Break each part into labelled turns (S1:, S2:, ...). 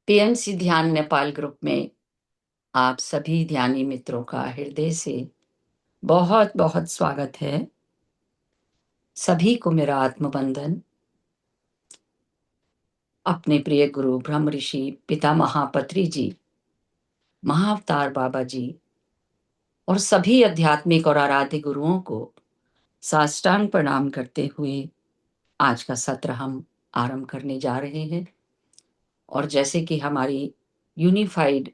S1: PMC ध्यान Nepal group में आप सभी ध्यानी मित्रों का हृदय से बहुत बहुत स्वागत है। सभी को मेरा आत्मबंधन। अपने प्रिय गुरु ब्रह्म ऋषि पिता महापत्री जी, महाअवतार बाबा जी और सभी आध्यात्मिक और आराध्य गुरुओं को साष्टांग प्रणाम करते हुए आज का सत्र हम आरंभ करने जा रहे हैं। और जैसे कि हमारी यूनिफाइड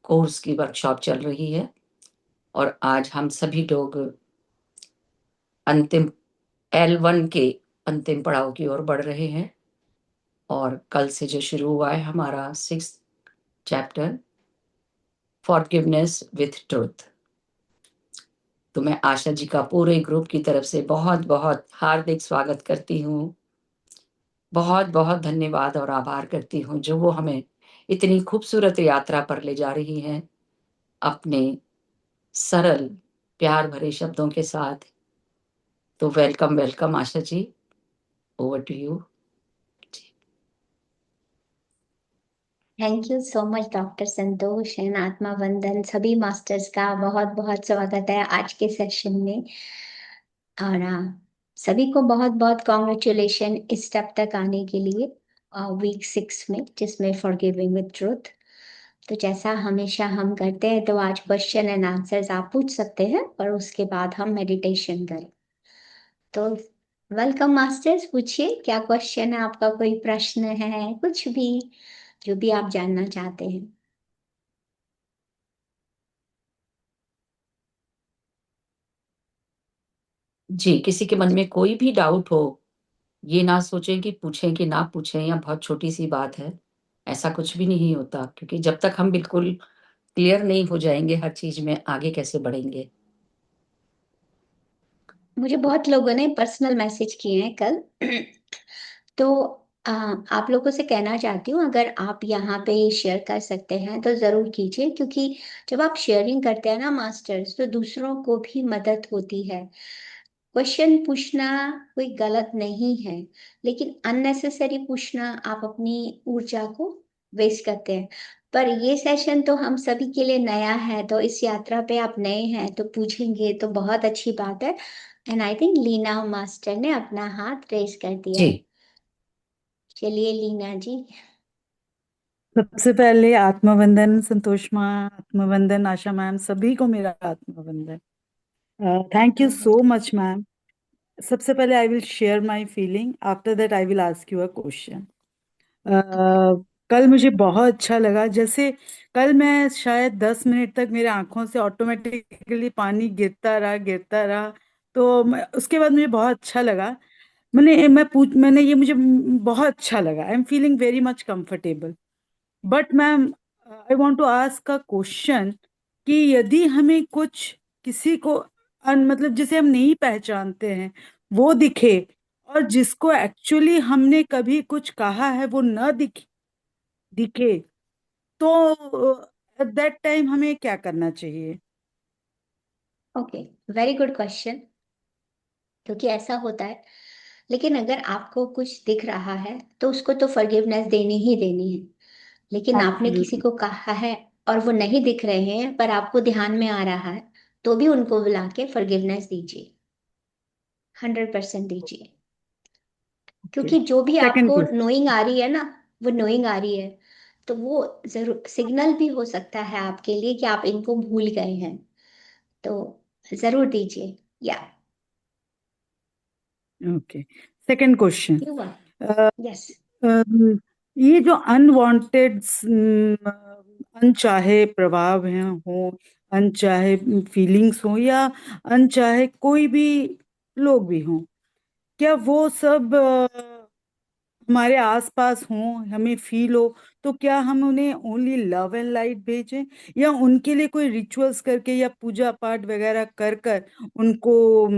S1: कोर्स की वर्कशॉप चल रही है और आज हम सभी लोग अंतिम L1 के अंतिम पड़ाव की ओर बढ़ रहे हैं। और कल से जो शुरू हुआ है हमारा 6th chapter, forgiveness with truth. तो मैं आशा जी का पूरे ग्रुप की तरफ से बहुत बहुत हार्दिक स्वागत करती हूँ। बहुत बहुत धन्यवाद और आभार करती हूँ जो वो हमें इतनी खूबसूरत यात्रा पर ले जा रही हैं अपने सरल प्यार भरे शब्दों के साथ। तो welcome welcome Asha ji, over to you.
S2: Thank you so much doctor Santosh and आत्मा वंदन। सभी मास्टर्स का बहुत बहुत स्वागत है आज के सेशन में। और सभी को बहुत बहुत कॉन्ग्रेचुलेशन इस स्टेप तक आने के लिए वीक 6 में, जिसमें फॉरगिविंग विद ट्रुथ। तो जैसा हमेशा हम करते हैं, तो आज क्वेश्चन एंड आंसर्स आप पूछ सकते हैं और उसके बाद हम मेडिटेशन करें। तो वेलकम मास्टर्स, पूछिए क्या क्वेश्चन है आपका, कोई प्रश्न है, कुछ भी जो भी आप जानना चाहते हैं।
S1: जी, किसी के मन में कोई भी डाउट हो, ये ना सोचें कि पूछें कि ना पूछें या बहुत छोटी सी बात है। ऐसा कुछ भी नहीं होता, क्योंकि जब तक हम बिल्कुल क्लियर नहीं हो जाएंगे हर चीज में, आगे कैसे बढ़ेंगे।
S2: मुझे बहुत लोगों ने पर्सनल मैसेज किए हैं कल। तो आप लोगों से कहना चाहती हूँ, अगर आप यहाँ पे शेयर कर सकते हैं तो ज़रूर कीजिए, क्योंकि जब आप शेयरिंग करते हैं ना मास्टर्स, तो दूसरों को भी मदद होती है। क्वेश्चन पूछना कोई गलत नहीं है, लेकिन अननेसेसरी पूछना आप अपनी ऊर्जा को वेस्ट करते हैं। पर ये सेशन तो हम सभी के लिए नया है, तो इस यात्रा पे आप नए हैं तो पूछेंगे तो बहुत अच्छी बात है। And I think Leena master ने अपना हाथ रेज कर दिया
S1: जी,
S2: है। चलिए लीना जी।
S3: सबसे पहले आत्मवंदन संतोष माँ, आत्मवंदन आशा मैम, सभी को मेरा आत्मवंदन। Thank you so much ma'am. सबसे पहले I will share my feeling, after that I will ask you a question. कल मुझे बहुत अच्छा लगा। जैसे कल मैं शायद 10 मिनट तक मेरे आंखों से ऑटोमेटिकली पानी गिरता रहा। तो उसके बाद मुझे बहुत अच्छा लगा। मैंने ये मुझे बहुत अच्छा लगा। I am feeling very much comfortable. But ma'am, I want to ask a question कि यदि हमें कुछ किसी को मतलब जिसे हम नहीं पहचानते हैं वो दिखे, और जिसको एक्चुअली हमने कभी कुछ कहा है वो न दिखे, तो एट दैट टाइम हमें क्या करना चाहिए?
S2: Okay, very good question. क्योंकि ऐसा होता है, लेकिन अगर आपको कुछ दिख रहा है तो उसको तो फॉरगिवनेस देनी ही देनी है। लेकिन आपने किसी
S3: एब्सोल्युटली।
S2: को कहा है और वो नहीं दिख रहे हैं, पर आपको ध्यान में आ रहा है, तो भी उनको बुला के फॉरगिवनेस दीजिए। 100% दीजिए।
S3: ओके,
S2: क्योंकि जो भी
S3: सेकंड
S2: आपको
S3: क्वेश्चन।
S2: नोइंग आ रही है ना, वो नोइंग आ रही है, तो वो जरूर सिग्नल भी हो सकता है आपके लिए कि आप इनको भूल गए हैं। तो जरूर दीजिए। या
S3: okay, second question.
S2: You one. Yes.
S3: ये जो अनवांटेड अनचाहे प्रभाव हैं हो, अनचाहे फीलिंग्स हो, या अनचाहे कोई भी लोग भी हों, क्या वो सब हमारे आसपास हों, हमें फील हो, तो क्या हम उन्हें ओनली लव एंड लाइट भेजें, या उनके लिए कोई रिचुअल्स करके या पूजा पाठ वगैरह कर कर उनको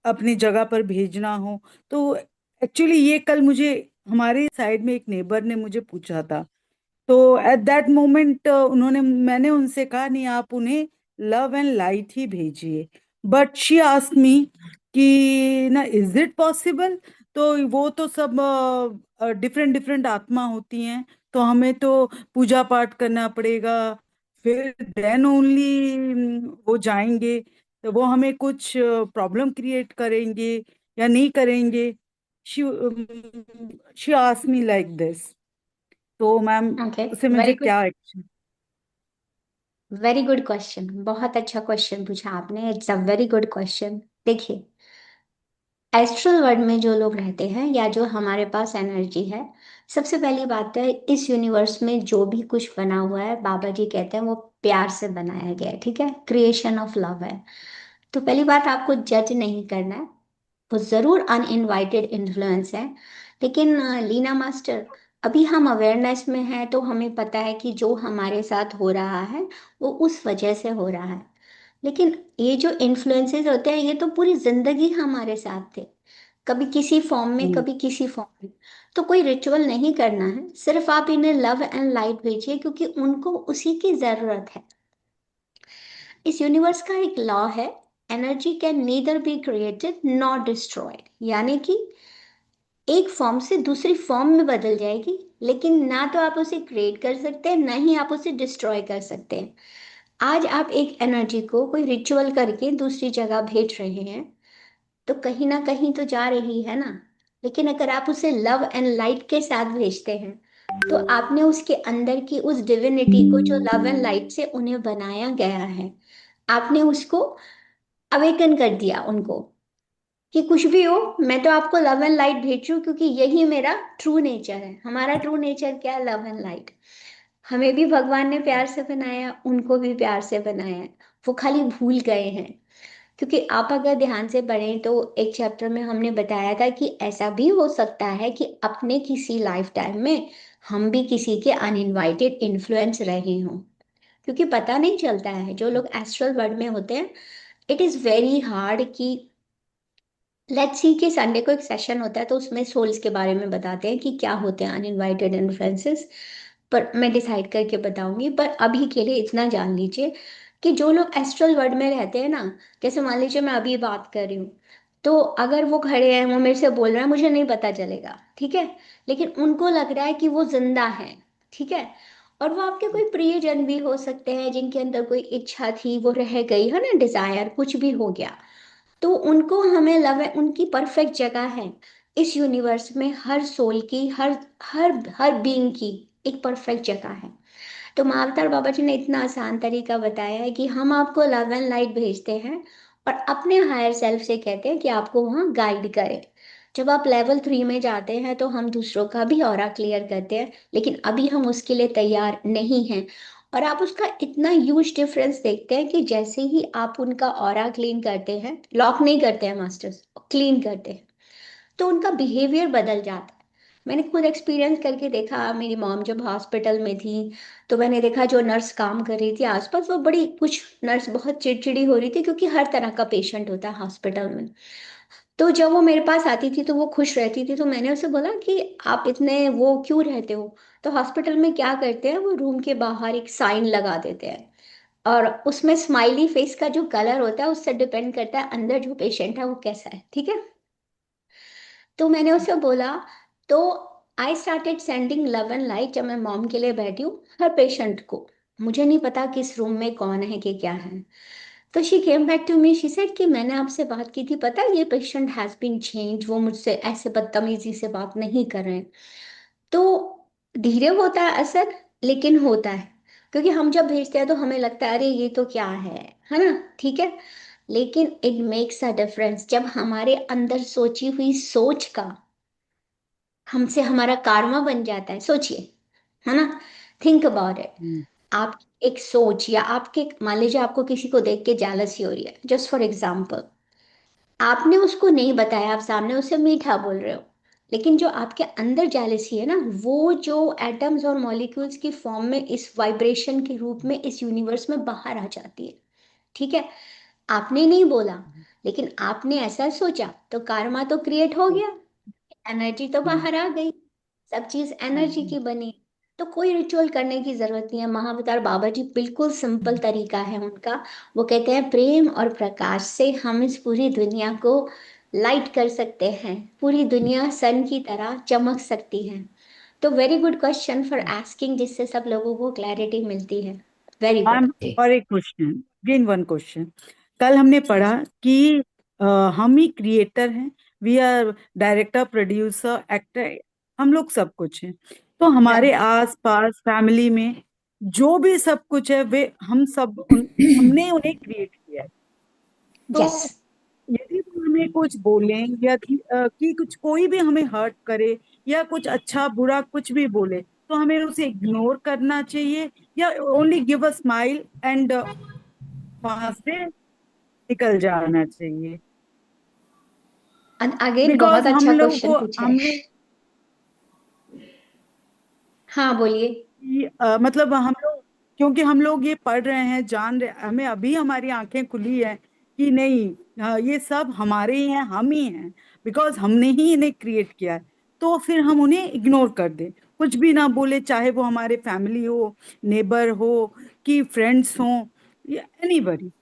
S3: अपनी जगह पर भेजना हो? तो एक्चुअली ये कल मुझे हमारे साइड में एक नेबर ने मुझे पूछा था। तो एट दैट मोमेंट मैंने उनसे कहा, नहीं, आप उन्हें लव एंड लाइट ही भेजिए। बट शी आस्क मी कि ना, इज इट पॉसिबल? तो वो तो सब डिफरेंट डिफरेंट आत्मा होती हैं, तो हमें तो पूजा पाठ करना पड़ेगा, फिर देन ओनली वो जाएंगे। तो वो हमें कुछ प्रॉब्लम क्रिएट करेंगे या नहीं करेंगे। She she asked me like this. तो मैम,
S2: ओके,
S3: उसे मुझे
S2: वेरी गुड।
S3: क्या एक्शन?
S2: वेरी गुड क्वेश्चन, बहुत अच्छा क्वेश्चन पूछा आपने। It's a very good question. देखिए, एस्ट्रल वर्ल्ड में जो लोग रहते हैं या जो हमारे पास एनर्जी है, सबसे पहली बात है, इस यूनिवर्स में जो भी कुछ बना हुआ है, बाबा जी कहते हैं वो प्यार से बनाया गया है, ठीक है, क्रिएशन ऑफ लव है। तो पहली बात, आपको जज नहीं करना है। वो जरूर अनइनवाइटेड इन्फ्लुएंस है, लेकिन लीना मास्टर, अभी हम अवेयरनेस में हैं तो हमें पता है कि जो हमारे साथ हो रहा है वो उस वजह से हो रहा है। लेकिन ये जो इन्फ्लुएंसेस होते हैं, ये तो पूरी जिंदगी हमारे साथ थे, कभी किसी फॉर्म में, कभी किसी फॉर्म में। तो कोई रिचुअल नहीं करना है, सिर्फ आप इन्हें लव एंड लाइट भेजिए, क्योंकि उनको उसी की जरूरत है। इस यूनिवर्स का एक लॉ है, energy can neither be created not destroyed, यानी कि एक फॉर्म से दूसरी फॉर्म में बदल जाएगी, लेकिन ना तो आप उसे क्रिएट कर सकते हैं, ना ही आप उसे डिस्ट्रॉय कर सकते हैं। आज आप एक एनर्जी को कोई रिचुअल करके दूसरी जगह भेज रहे हैं, तो कहीं ना कहीं तो जा रही है ना। लेकिन अगर आप उसे लव एंड लाइट के साथ भेजते हैं, तो आपने उसके अंदर की उस डिविनिटी को, जो लव एंड लाइट से उन्हें बनाया गया है, आपने उसको अवेकन कर दिया उनको, कि कुछ भी हो, मैं तो आपको लव एंड लाइट भेज रही हूँ, क्योंकि यही मेरा ट्रू नेचर है। हमारा ट्रू नेचर क्या है? Love and light. हमें भी भगवान ने प्यार से बनाया, उनको भी प्यार से बनाया है। वो खाली भूल गए हैं। क्योंकि आप अगर ध्यान से पढ़ें तो एक चैप्टर में हमने बताया था कि ऐसा भी हो सकता है कि अपने किसी लाइफ टाइम में हम भी किसी के अनइनवाइटेड इन्फ्लुएंस रहे हों। क्योंकि पता नहीं चलता है, जो लोग एस्ट्रल वर्ल्ड में होते हैं, इट इज़ वेरी हार्ड कि, लेट्स सी कि संडे को एक सेशन होता है तो उसमें सोल्स के बारे में बताते हैं कि क्या होते हैं अनइनवाइटेड इन्फ्लुएंसेस। पर मैं डिसाइड करके बताऊंगी, पर अभी के लिए इतना जान लीजिए कि जो लोग एस्ट्रल वर्ल्ड में रहते हैं ना, जैसे मान लीजिए मैं अभी बात कर रही हूँ, तो अगर वो खड़े हैं, वो मेरे से बोल रहे हैं, मुझे नहीं पता चलेगा, ठीक है, लेकिन उनको लग रहा है कि वो जिंदा है, ठीक है। और वो आपके कोई प्रियजन भी हो सकते हैं, जिनके अंदर कोई इच्छा थी, वो रह गई है ना, डिजायर कुछ भी हो गया, तो उनको हमें लव है, उनकी परफेक्ट जगह है इस यूनिवर्स में। हर सोल की, हर हर हर बीइंग की एक परफेक्ट जगह है। तो महाअवतार बाबा जी ने इतना आसान तरीका बताया है कि हम आपको लव एंड लाइट भेजते हैं, और अपने हायर सेल्फ से कहते हैं कि आपको वहाँ गाइड करे। जब आप लेवल 3 में जाते हैं तो हम दूसरों का भी ऑरा क्लियर करते हैं, लेकिन अभी हम उसके लिए तैयार नहीं हैं। और आप उसका इतना ह्यूज डिफरेंस देखते हैं कि जैसे ही आप उनका ऑरा क्लीन करते हैं, लॉक नहीं करते हैं मास्टर्स, क्लीन करते हैं, तो उनका बिहेवियर बदल जाता है। मैंने खुद एक्सपीरियंस करके देखा, मेरी मॉम जब हॉस्पिटल में थी, तो मैंने देखा जो नर्स काम कर रही थी आसपास, वो बड़ी, कुछ नर्स बहुत चिड़चिड़ी हो रही थी, क्योंकि हर तरह का पेशेंट होता है हॉस्पिटल में। तो जब वो मेरे पास आती थी तो वो खुश रहती थी, तो मैंने उसे बोला कि आप इतने वो क्यों रहते हो? तो हॉस्पिटल में क्या करते हैं, वो रूम के बाहर एक साइन लगा देते हैं, और उसमें स्माइली फेस का जो कलर होता है उससे डिपेंड करता है अंदर जो पेशेंट है वो कैसा है, ठीक है। तो मैंने उसे बोला, तो I started sending love and light, जब मैं मॉम के लिए बैठी हूँ, हर पेशेंट को। मुझे नहीं पता किस रूम में कौन है कि क्या है। तो she came back to me, she said कि मैंने आपसे बात की थी, पता है ये पेशेंट हैज बीन चेंज, वो मुझसे ऐसे बदतमीजी से बात नहीं कर रहे हैं। तो धीरे होता है असर, लेकिन होता है। क्योंकि हम जब भेजते हैं तो हमें लगता है अरे ये तो क्या है ना, ठीक है। लेकिन इट मेक्स अ डिफरेंस जब हमारे अंदर सोची हुई सोच का हमसे हमारा कार्मा बन जाता है। सोचिए, है ना, थिंक अबाउट इट।
S3: हम्म।
S2: आप एक सोच, या आपके, मान लीजिए आपको किसी को देख के जेलसी हो रही है, जस्ट फॉर एग्जाम्पल, आपने उसको नहीं बताया, आप सामने उससे मीठा बोल रहे हो, लेकिन जो आपके अंदर जेलसी है ना, वो जो एटम्स और मॉलिक्यूल्स की फॉर्म में, इस वाइब्रेशन के रूप में इस यूनिवर्स में बाहर आ जाती है, ठीक है। आपने नहीं बोला, लेकिन आपने ऐसा सोचा, तो कार्मा तो क्रिएट हो गया, एनर्जी तो
S3: हम्म।
S2: बाहर आ गई, सब चीज एनर्जी
S3: हम्म।
S2: की बनी। तो कोई रिचुअल करने की जरूरत नहीं है। महाअवतार बाबा जी बिल्कुल सिंपल तरीका है उनका। वो कहते हैं प्रेम और प्रकाश से हम इस पूरी दुनिया को लाइट कर सकते हैं, पूरी दुनिया सन की तरह चमक सकती है। तो very good question for asking, जिससे सब लोगों को क्लैरिटी मिलती है। Very good.
S3: मैम, और एक क्वेश्चन, अगेन वन क्वेश्चन। कल हमने पढ़ा कि हम ही क्रिएटर हैं, we are director, producer, actor, हम लोग सब कुछ हैं। तो हमारे आस पास फैमिली में जो भी सब कुछ है वे हम सब हमने उन्हें क्रिएट किया है। तो
S2: यस।
S3: यदि वो हमें कुछ बोलें या कि कुछ कोई भी हमें हर्ट करे या कुछ अच्छा बुरा कुछ भी बोले, तो हमें उसे इग्नोर करना चाहिए या only give a smile and वहां से निकल जाना चाहिए?
S2: अगेन
S3: बिकॉज
S2: बहुत
S3: हम
S2: अच्छा
S3: लोग
S2: क्वेश्चन
S3: को
S2: पूछा है।
S3: हमने
S2: हाँ बोलिए।
S3: मतलब हम लोग, क्योंकि हम लोग ये पढ़ रहे हैं, जान रहे, हमें अभी हमारी आंखें खुली है कि नहीं, ये सब हमारे ही हैं, हम ही हैं, बिकॉज हमने ही इन्हें क्रिएट किया है। तो फिर हम उन्हें इग्नोर कर दें, कुछ भी ना बोले, चाहे वो हमारे फैमिली हो, नेबर हो, कि फ्रेंड्स हो, या एनीबडी।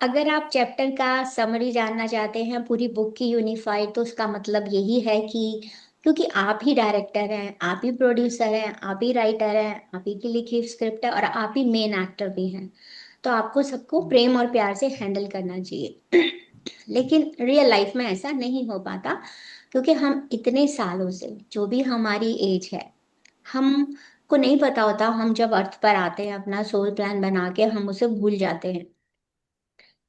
S2: अगर आप चैप्टर का समरी जानना चाहते हैं पूरी बुक की यूनिफाइड, तो उसका मतलब यही है कि क्योंकि आप ही डायरेक्टर हैं, आप ही प्रोड्यूसर हैं, आप ही राइटर हैं, आप ही की लिखी स्क्रिप्ट है और आप ही मेन एक्टर भी हैं, तो आपको सबको प्रेम और प्यार से हैंडल करना चाहिए। लेकिन रियल लाइफ में ऐसा नहीं हो पाता, क्योंकि हम इतने सालों से, जो भी हमारी एज है, हम को नहीं पता होता, हम जब अर्थ पर आते हैं अपना सोल प्लान बना के हम उसे भूल जाते हैं।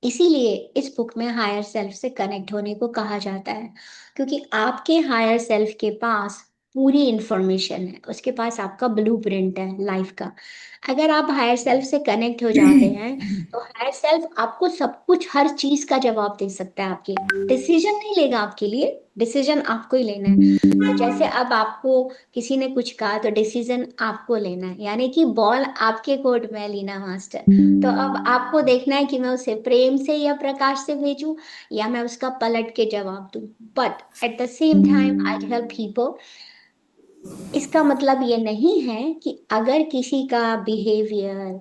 S2: इसीलिए इस बुक में हायर सेल्फ से कनेक्ट होने को कहा जाता है, क्योंकि आपके हायर सेल्फ के पास पूरी इंफॉर्मेशन है, उसके पास आपका ब्लूप्रिंट है लाइफ का। अगर आप हायर सेल्फ से कनेक्ट हो जाते हैं, तो हायर सेल्फ आपको सब कुछ, हर चीज का जवाब दे सकता है। आपकी डिसीजन नहीं लेगा आपके लिए, डिसीजन आपको ही लेना है। तो जैसे अब आपको किसी ने कुछ कहा, तो डिसीजन आपको लेना है, यानी कि बॉल आपके कोर्ट में है, लीना मास्टर। तो अब आपको देखना है कि मैं उसे प्रेम से या प्रकाश से भेजूं, या मैं उसका पलट के जवाब दूं। But at the same time I help people. इसका मतलब ये नहीं है कि अगर किसी का बिहेवियर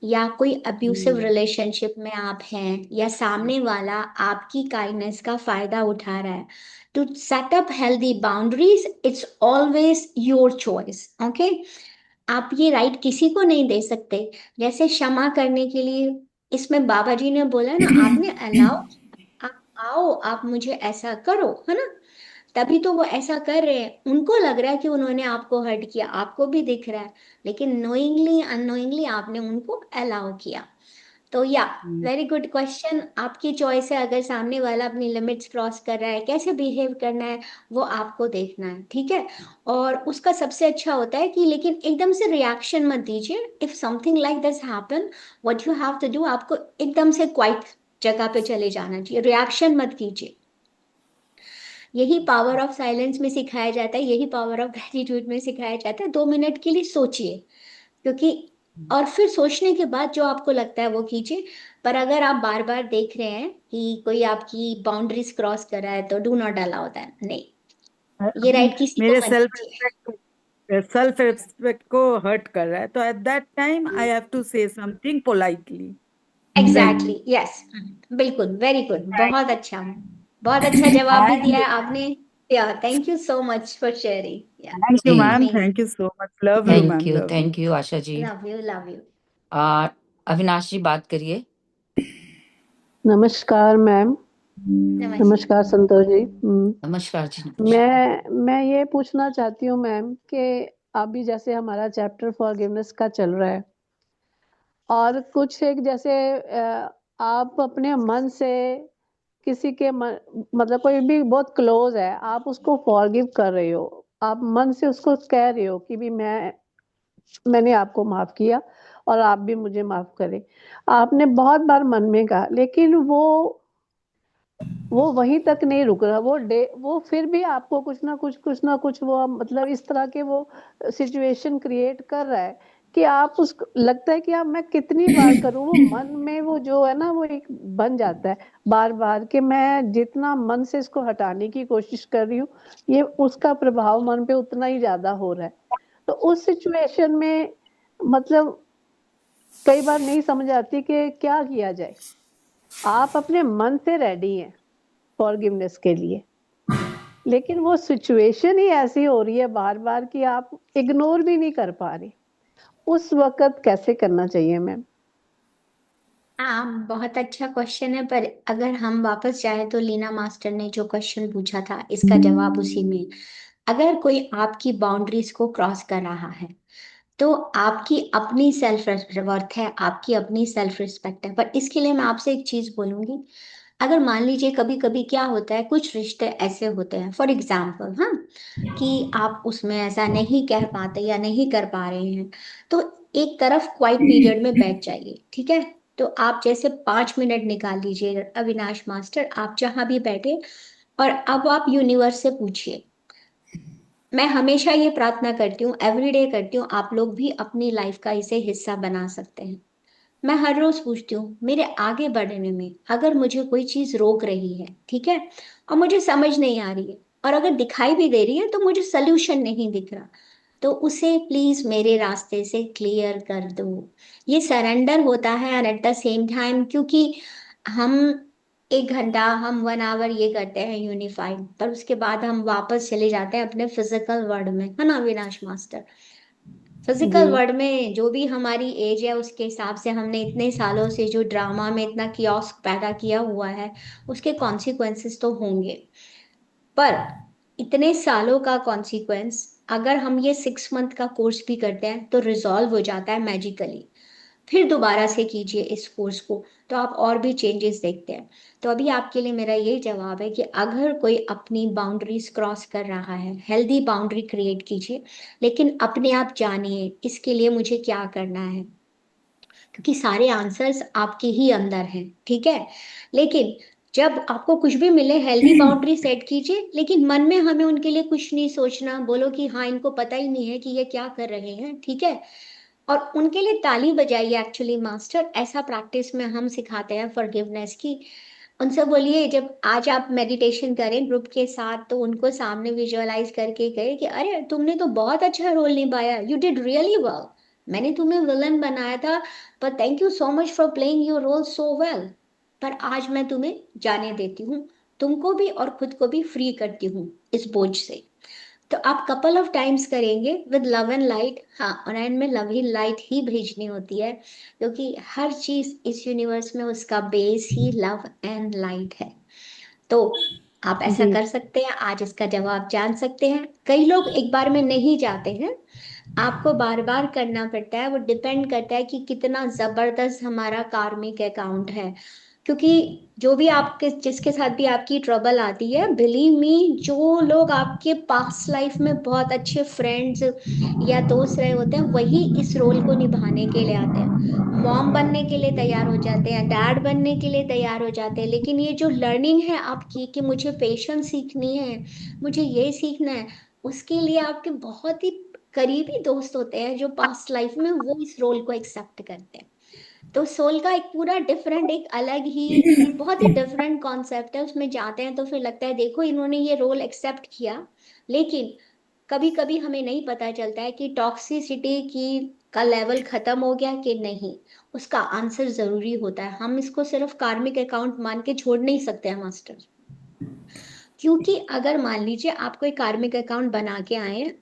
S2: या कोई अब्यूसिव रिलेशनशिप में आप हैं, या सामने वाला आपकी काइंडनेस का फायदा उठा रहा है, to set up healthy boundaries, it's always your choice. Okay, आप ये राइट किसी को नहीं दे सकते। जैसे क्षमा करने के लिए, इसमें बाबा जी ने बोला ना, आपने अलाउ, आप आओ, आप मुझे ऐसा करो, है ना, तभी तो वो ऐसा कर रहे हैं। उनको लग रहा है कि उन्होंने आपको हर्ट किया, आपको भी दिख रहा है, लेकिन नोइंगली अननोइंगली आपने उनको अलाउ किया। तो या, वेरी गुड क्वेश्चन। आपकी चॉइस है, अगर सामने वाला अपनी लिमिट्स क्रॉस कर रहा है, कैसे बिहेव करना है वो आपको देखना है, ठीक है। और उसका सबसे अच्छा होता है कि, लेकिन एकदम से रिएक्शन मत दीजिए। If something like this happen, what you have to do, आपको एकदम से क्वाइट जगह पे चले जाना चाहिए, रिएक्शन मत कीजिए। यही पावर ऑफ साइलेंस में सिखाया जाता है, यही पावर ऑफ ग्रेटिट्यूड में सिखाया जाता है। 2 मिनट के लिए सोचिए, क्योंकि, और फिर सोचने के बाद जो आपको लगता है वो कीजिए। पर अगर आप बार बार देख रहे हैं कि कोई आपकी बाउंड्रीज क्रॉस कर रहा है, तो डू नॉट अलाउ दैट, नहीं, ये
S3: अभी
S2: राइट किसी को
S3: मेरे
S2: मत दीजिए।
S3: सेल्फ रिस्पेक्ट को हर्ट कर रहा है, तो at that time I have to say something politely.
S2: Exactly, yes, बिल्कुल, वेरी गुड, बहुत अच्छा, बहुत अच्छा जवाब भी दिया
S3: एंड
S2: है आपने। Yeah, thank you so much for sharing. Yeah,
S3: thank you
S1: जी,
S3: ma'am,
S2: amazing.
S3: Thank you so much, love you ma'am, love you.
S1: Thank you Asha ji.
S2: Love you, love you.
S1: Avinash ji बात करिए।
S4: नमस्कार मैम।
S2: नमस्ते।
S4: नमस्कार संतोष जी।
S1: नमस्कार जी, नमस्कार।
S4: मैं ये पूछना चाहती हूँ मैम कि अभी जैसे हमारा चैप्टर फॉरगिवनेस का चल रहा है, और कुछ एक जैसे आप अपने मन से किसी के मतलब कोई भी बहुत क्लोज है, आप उसको फॉरगिव कर रहे हो, आप मन से उसको कह रहे हो कि भी मैंने आपको माफ किया और आप भी मुझे माफ करें। आपने बहुत बार मन में कहा, लेकिन वो वहीं तक नहीं रुक रहा, वो फिर भी आपको कुछ ना कुछ वो मतलब इस तरह के वो सिचुएशन क्रिएट कर रहा है कि आप उसको लगता है कि अब मैं कितनी बार करूं। वो मन में वो जो है ना, वो एक बन जाता है बार बार कि मैं जितना मन से इसको हटाने की कोशिश कर रही हूँ, ये उसका प्रभाव मन पे उतना ही ज्यादा हो रहा है। तो उस सिचुएशन में मतलब कई बार नहीं समझ आती कि क्या किया जाए। आप अपने मन से रेडी हैं फॉरगिवनेस के लिए, लेकिन वो सिचुएशन ही ऐसी हो रही है बार बार कि आप इग्नोर भी नहीं कर पा रहे। उस वक्त कैसे करना चाहिए मैम?
S2: हाँ, बहुत अच्छा क्वेश्चन है, पर अगर हम वापस जाए तो लीना मास्टर ने जो क्वेश्चन पूछा था इसका जवाब उसी में। अगर कोई आपकी बाउंड्रीज को क्रॉस कर रहा है तो आपकी अपनी सेल्फ वर्थ है, आपकी अपनी सेल्फ रिस्पेक्ट है। पर इसके लिए मैं आपसे एक चीज बोलूंगी। अगर मान लीजिए कभी कभी क्या होता है, कुछ रिश्ते ऐसे होते हैं, फॉर एग्जाम्पल, हाँ, कि आप उसमें ऐसा नहीं कह पाते या नहीं कर पा रहे हैं, तो एक तरफ क्वाइट पीरियड में बैठ जाइए, ठीक है। तो आप जैसे 5 मिनट निकाल लीजिए, अविनाश मास्टर, आप जहां भी बैठे, और अब आप यूनिवर्स से पूछिए। मैं हमेशा ये प्रार्थना करती हूँ, एवरीडे करती हूँ, आप लोग भी अपनी लाइफ का इसे हिस्सा बना सकते हैं। मैं हर रोज पूछती हूँ, मेरे आगे बढ़ने में अगर मुझे कोई चीज रोक रही है, ठीक है, और मुझे समझ नहीं आ रही है, और अगर दिखाई भी दे रही है तो मुझे सोल्यूशन नहीं दिख रहा, तो उसे प्लीज मेरे रास्ते से क्लियर कर दो। ये सरेंडर होता है, and at the same time, क्योंकि हम 1 घंटा, हम 1 आवर ये करते हैं यूनिफाइड, पर उसके बाद हम वापस चले जाते हैं अपने फिजिकल वर्ल्ड में, है ना अविनाश मास्टर।
S4: जी
S2: फिजिकल वर्ल्ड में जो भी हमारी एज है उसके हिसाब से हमने इतने सालों से जो ड्रामा में इतना कियोस्क पैदा किया हुआ है, उसके कॉन्सिक्वेंसेस तो होंगे। पर इतने सालों का कॉन्सिक्वेंस, अगर हम ये 6 मंथ का कोर्स भी करते हैं तो रिजॉल्व हो जाता है मैजिकली। फिर दोबारा से कीजिए इस कोर्स को, तो आप और भी चेंजेस देखते हैं। तो अभी आपके लिए मेरा ये जवाब है कि अगर कोई अपनी बाउंड्रीज क्रॉस कर रहा है, हेल्दी बाउंड्री क्रिएट कीजिए, लेकिन अपने आप जानिए इसके लिए मुझे क्या करना है, क्योंकि सारे आंसर्स आपके ही अंदर हैं, ठीक है। लेकिन जब आपको कुछ भी मिले, हेल्दी बाउंड्री सेट कीजिए, लेकिन मन में हमें उनके लिए कुछ नहीं सोचना, बोलो कि हाँ इनको पता ही नहीं है कि ये क्या कर रहे हैं, ठीक है। और उनके लिए ताली बजाइए, एक्चुअली मास्टर ऐसा प्रैक्टिस में हम सिखाते हैं फॉरगिवनेस की। उनसे बोलिए, जब आज आप मेडिटेशन करें ग्रुप के साथ, तो उनको सामने विजुअलाइज करके कहे कि अरे तुमने तो बहुत अच्छा रोल निभाया, यू डिड रियली वेल, मैंने तुम्हें विलन बनाया था, पर thank you so much for playing your role so well, पर आज मैं तुम्हें जाने देती हूँ, तुमको भी और खुद को भी फ्री करती हूँ इस बोझ से। तो आप कपल ऑफ टाइम्स करेंगे विद लव एंड लाइट, हाँ, और एंड में लव ही लाइट ही भेजनी होती है, क्योंकि हर चीज इस यूनिवर्स में उसका base he love and light है। तो आप ऐसा
S4: जी
S2: कर सकते हैं, आज इसका जवाब जान सकते हैं। कई लोग एक बार में नहीं जाते हैं, आपको बार बार करना पड़ता है, वो डिपेंड करता है कि कितना जबरदस्त हमारा कार्मिक अकाउंट है। क्योंकि जो भी आपके, जिसके साथ भी आपकी ट्रबल आती है, बिलीव मी, जो लोग आपके पास्ट लाइफ में बहुत अच्छे फ्रेंड्स या दोस्त रहे होते हैं, वही इस रोल को निभाने के लिए आते हैं। मॉम बनने के लिए तैयार हो जाते हैं, डैड बनने के लिए तैयार हो जाते हैं, लेकिन ये जो लर्निंग है आपकी कि मुझे पेशेंस सीखनी है, मुझे ये सीखना है, उसके लिए आपके बहुत ही करीबी दोस्त होते हैं जो पास्ट लाइफ में वो इस रोल को एक्सेप्ट करते हैं। तो सोल का एक पूरा डिफरेंट, एक अलग ही, बहुत ही डिफरेंट कॉन्सेप्ट है, उसमें जाते हैं तो फिर लगता है देखो इन्होंने ये रोल एक्सेप्ट किया। लेकिन कभी कभी हमें नहीं पता चलता है कि टॉक्सिसिटी की का लेवल खत्म हो गया कि नहीं, उसका आंसर जरूरी होता है। हम इसको सिर्फ कार्मिक अकाउंट मान के छोड़ नहीं सकते हैं मास्टर, क्योंकि अगर मान लीजिए आप कोई कार्मिक अकाउंट बना के आए हैं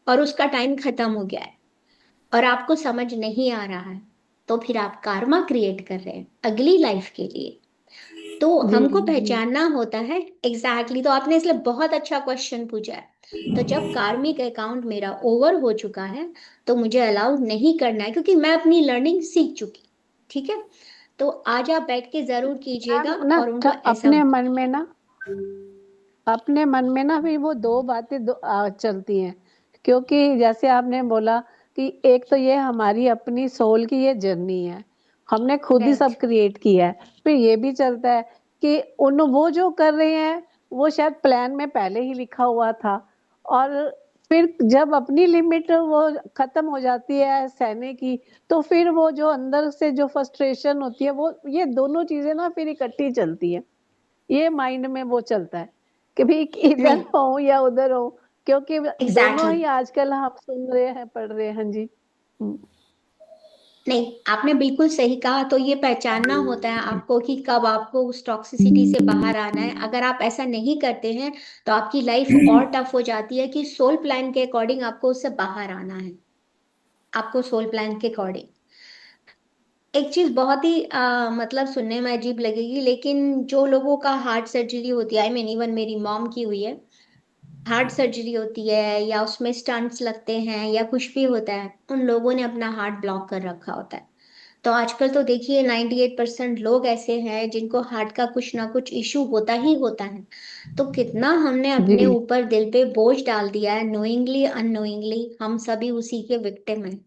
S2: और उसका टाइम खत्म हो गया है और आपको समझ नहीं आ रहा है, तो फिर आप कार्मा क्रिएट कर रहे हैं अगली लाइफ के लिए। तो
S4: जी
S2: हमको
S4: जी
S2: पहचानना होता है एग्जैक्टली। तो आपने इसलिए बहुत अच्छा क्वेश्चन पूछा है। तो जब कार्मिक अकाउंट मेरा ओवर हो चुका है, तो मुझे अलाउ नहीं करना है, क्योंकि मैं अपनी लर्निंग सीख चुकी, ठीक है। तो आज आप बैठ के जरूर कीजिएगा
S4: मैम ना,
S2: और उनको ऐसा।
S4: अपने मन में ना भी वो दो बातें चलती हैं, क्योंकि जैसे आपने बोला कि एक तो ये हमारी अपनी सोल की ये जर्नी है, हमने खुद ही
S2: राइट।
S4: सब क्रिएट किया है। फिर ये भी चलता है कि उन वो जो कर रहे हैं वो शायद प्लान में पहले ही लिखा हुआ था, और फिर जब अपनी लिमिट वो खत्म हो जाती है सहने की, तो फिर वो जो अंदर से जो फ्रस्ट्रेशन होती है, वो ये दोनों चीजें ना फिर इकट्ठी चलती है। ये माइंड में वो चलता है कि भी इधर
S2: नहीं,
S4: हो या उधर हो, क्योंकि दोनों
S2: एग्जैक्टली
S4: ही आजकल हम सुन रहे हैं, पढ़ रहे हैं। हाँ जी। हम्म,
S2: नहीं, आपने बिल्कुल सही कहा। तो ये पहचानना होता है आपको कि कब आपको उस टॉक्सिसिटी से बाहर आना है। अगर आप ऐसा नहीं करते हैं तो आपकी लाइफ और टफ हो जाती है कि सोल प्लान के अकॉर्डिंग आपको उससे बाहर आना है, आपको सोल प्लान के अकॉर्डिंग। एक चीज बहुत ही मतलब सुनने में अजीब लगेगी, लेकिन जो लोगों का हार्ट सर्जरी होती है, आई मीन इवन मेरी मॉम की हुई है, हार्ट सर्जरी होती है या उसमें स्टंट्स लगते हैं या कुछ भी होता है, उन लोगों ने अपना हार्ट ब्लॉक कर रखा होता है। तो आजकल तो देखिए 98% लोग ऐसे हैं जिनको हार्ट का कुछ ना कुछ इशू होता ही होता है। तो कितना हमने अपने
S4: जी
S2: ऊपर दिल पे बोझ डाल दिया है, नोइंगली अननोइंगली हम सभी उसी के विक्टिम हैं।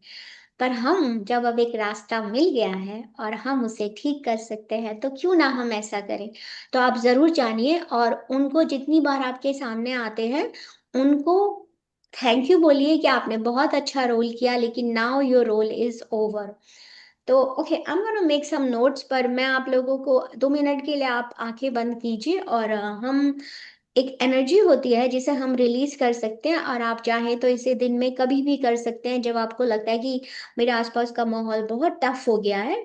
S2: पर हम जब अब एक रास्ता मिल गया है और हम उसे ठीक कर सकते हैं, तो क्यों ना हम ऐसा करें। तो आप जरूर जानिए और उनको जितनी बार आपके सामने आते हैं उनको थैंक यू बोलिए कि आपने बहुत अच्छा रोल किया, लेकिन now your role is over. तो okay, I am gonna make some notes. पर मैं आप लोगों को 2 मिनट के लिए आप आंखें बंद कीजिए और हम एक एनर्जी होती है जिसे हम रिलीज कर सकते हैं, और आप चाहें तो इसे दिन में कभी भी कर सकते हैं जब आपको लगता है कि मेरे आसपास का माहौल बहुत टफ हो गया है।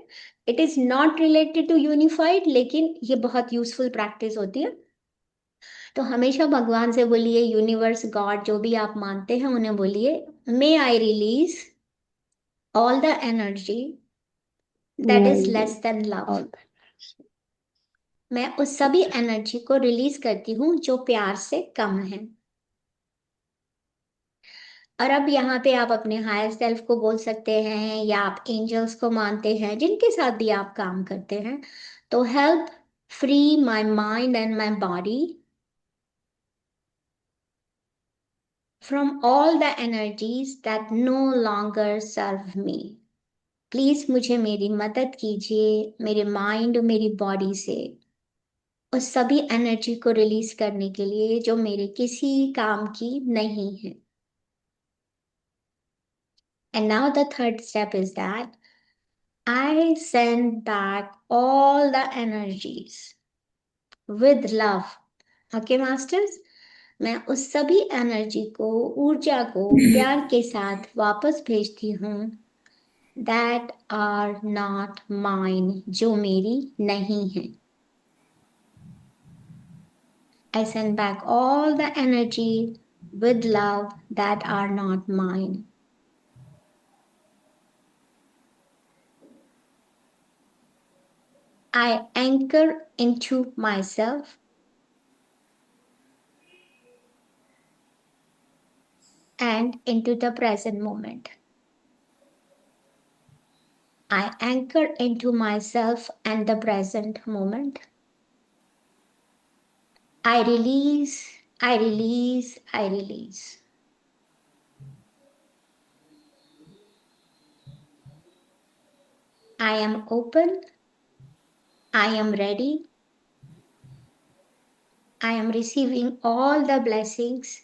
S2: It is not related to unified, लेकिन ये बहुत यूजफुल प्रैक्टिस होती है। तो हमेशा भगवान से बोलिए, यूनिवर्स, गॉड, जो भी आप मानते हैं उन्हें बोलिए, may I release all the energy that is less than love.
S4: और
S2: मैं उस सभी एनर्जी को रिलीज करती हूँ जो प्यार से कम है। और अब यहाँ पे आप अपने हायर सेल्फ को बोल सकते हैं या आप एंजल्स को मानते हैं, जिनके साथ भी आप काम करते हैं। तो help free my mind and my body from all the energies that no longer serve me. Please मुझे मेरी मदद कीजिए मेरे माइंड और मेरी बॉडी से उस सभी एनर्जी को रिलीज करने के लिए जो मेरे किसी काम की नहीं है। And now the third step is that I send back all the energies with love. Okay, masters? मैं उस सभी एनर्जी को, ऊर्जा को प्यार के साथ वापस भेजती हूँ, that are not mine, जो मेरी नहीं है। I send back all the energy with love that are not mine. I anchor into myself and into the present moment. I anchor into myself and the present moment. I release, I release, I release. I am open, I am ready, I am receiving all the blessings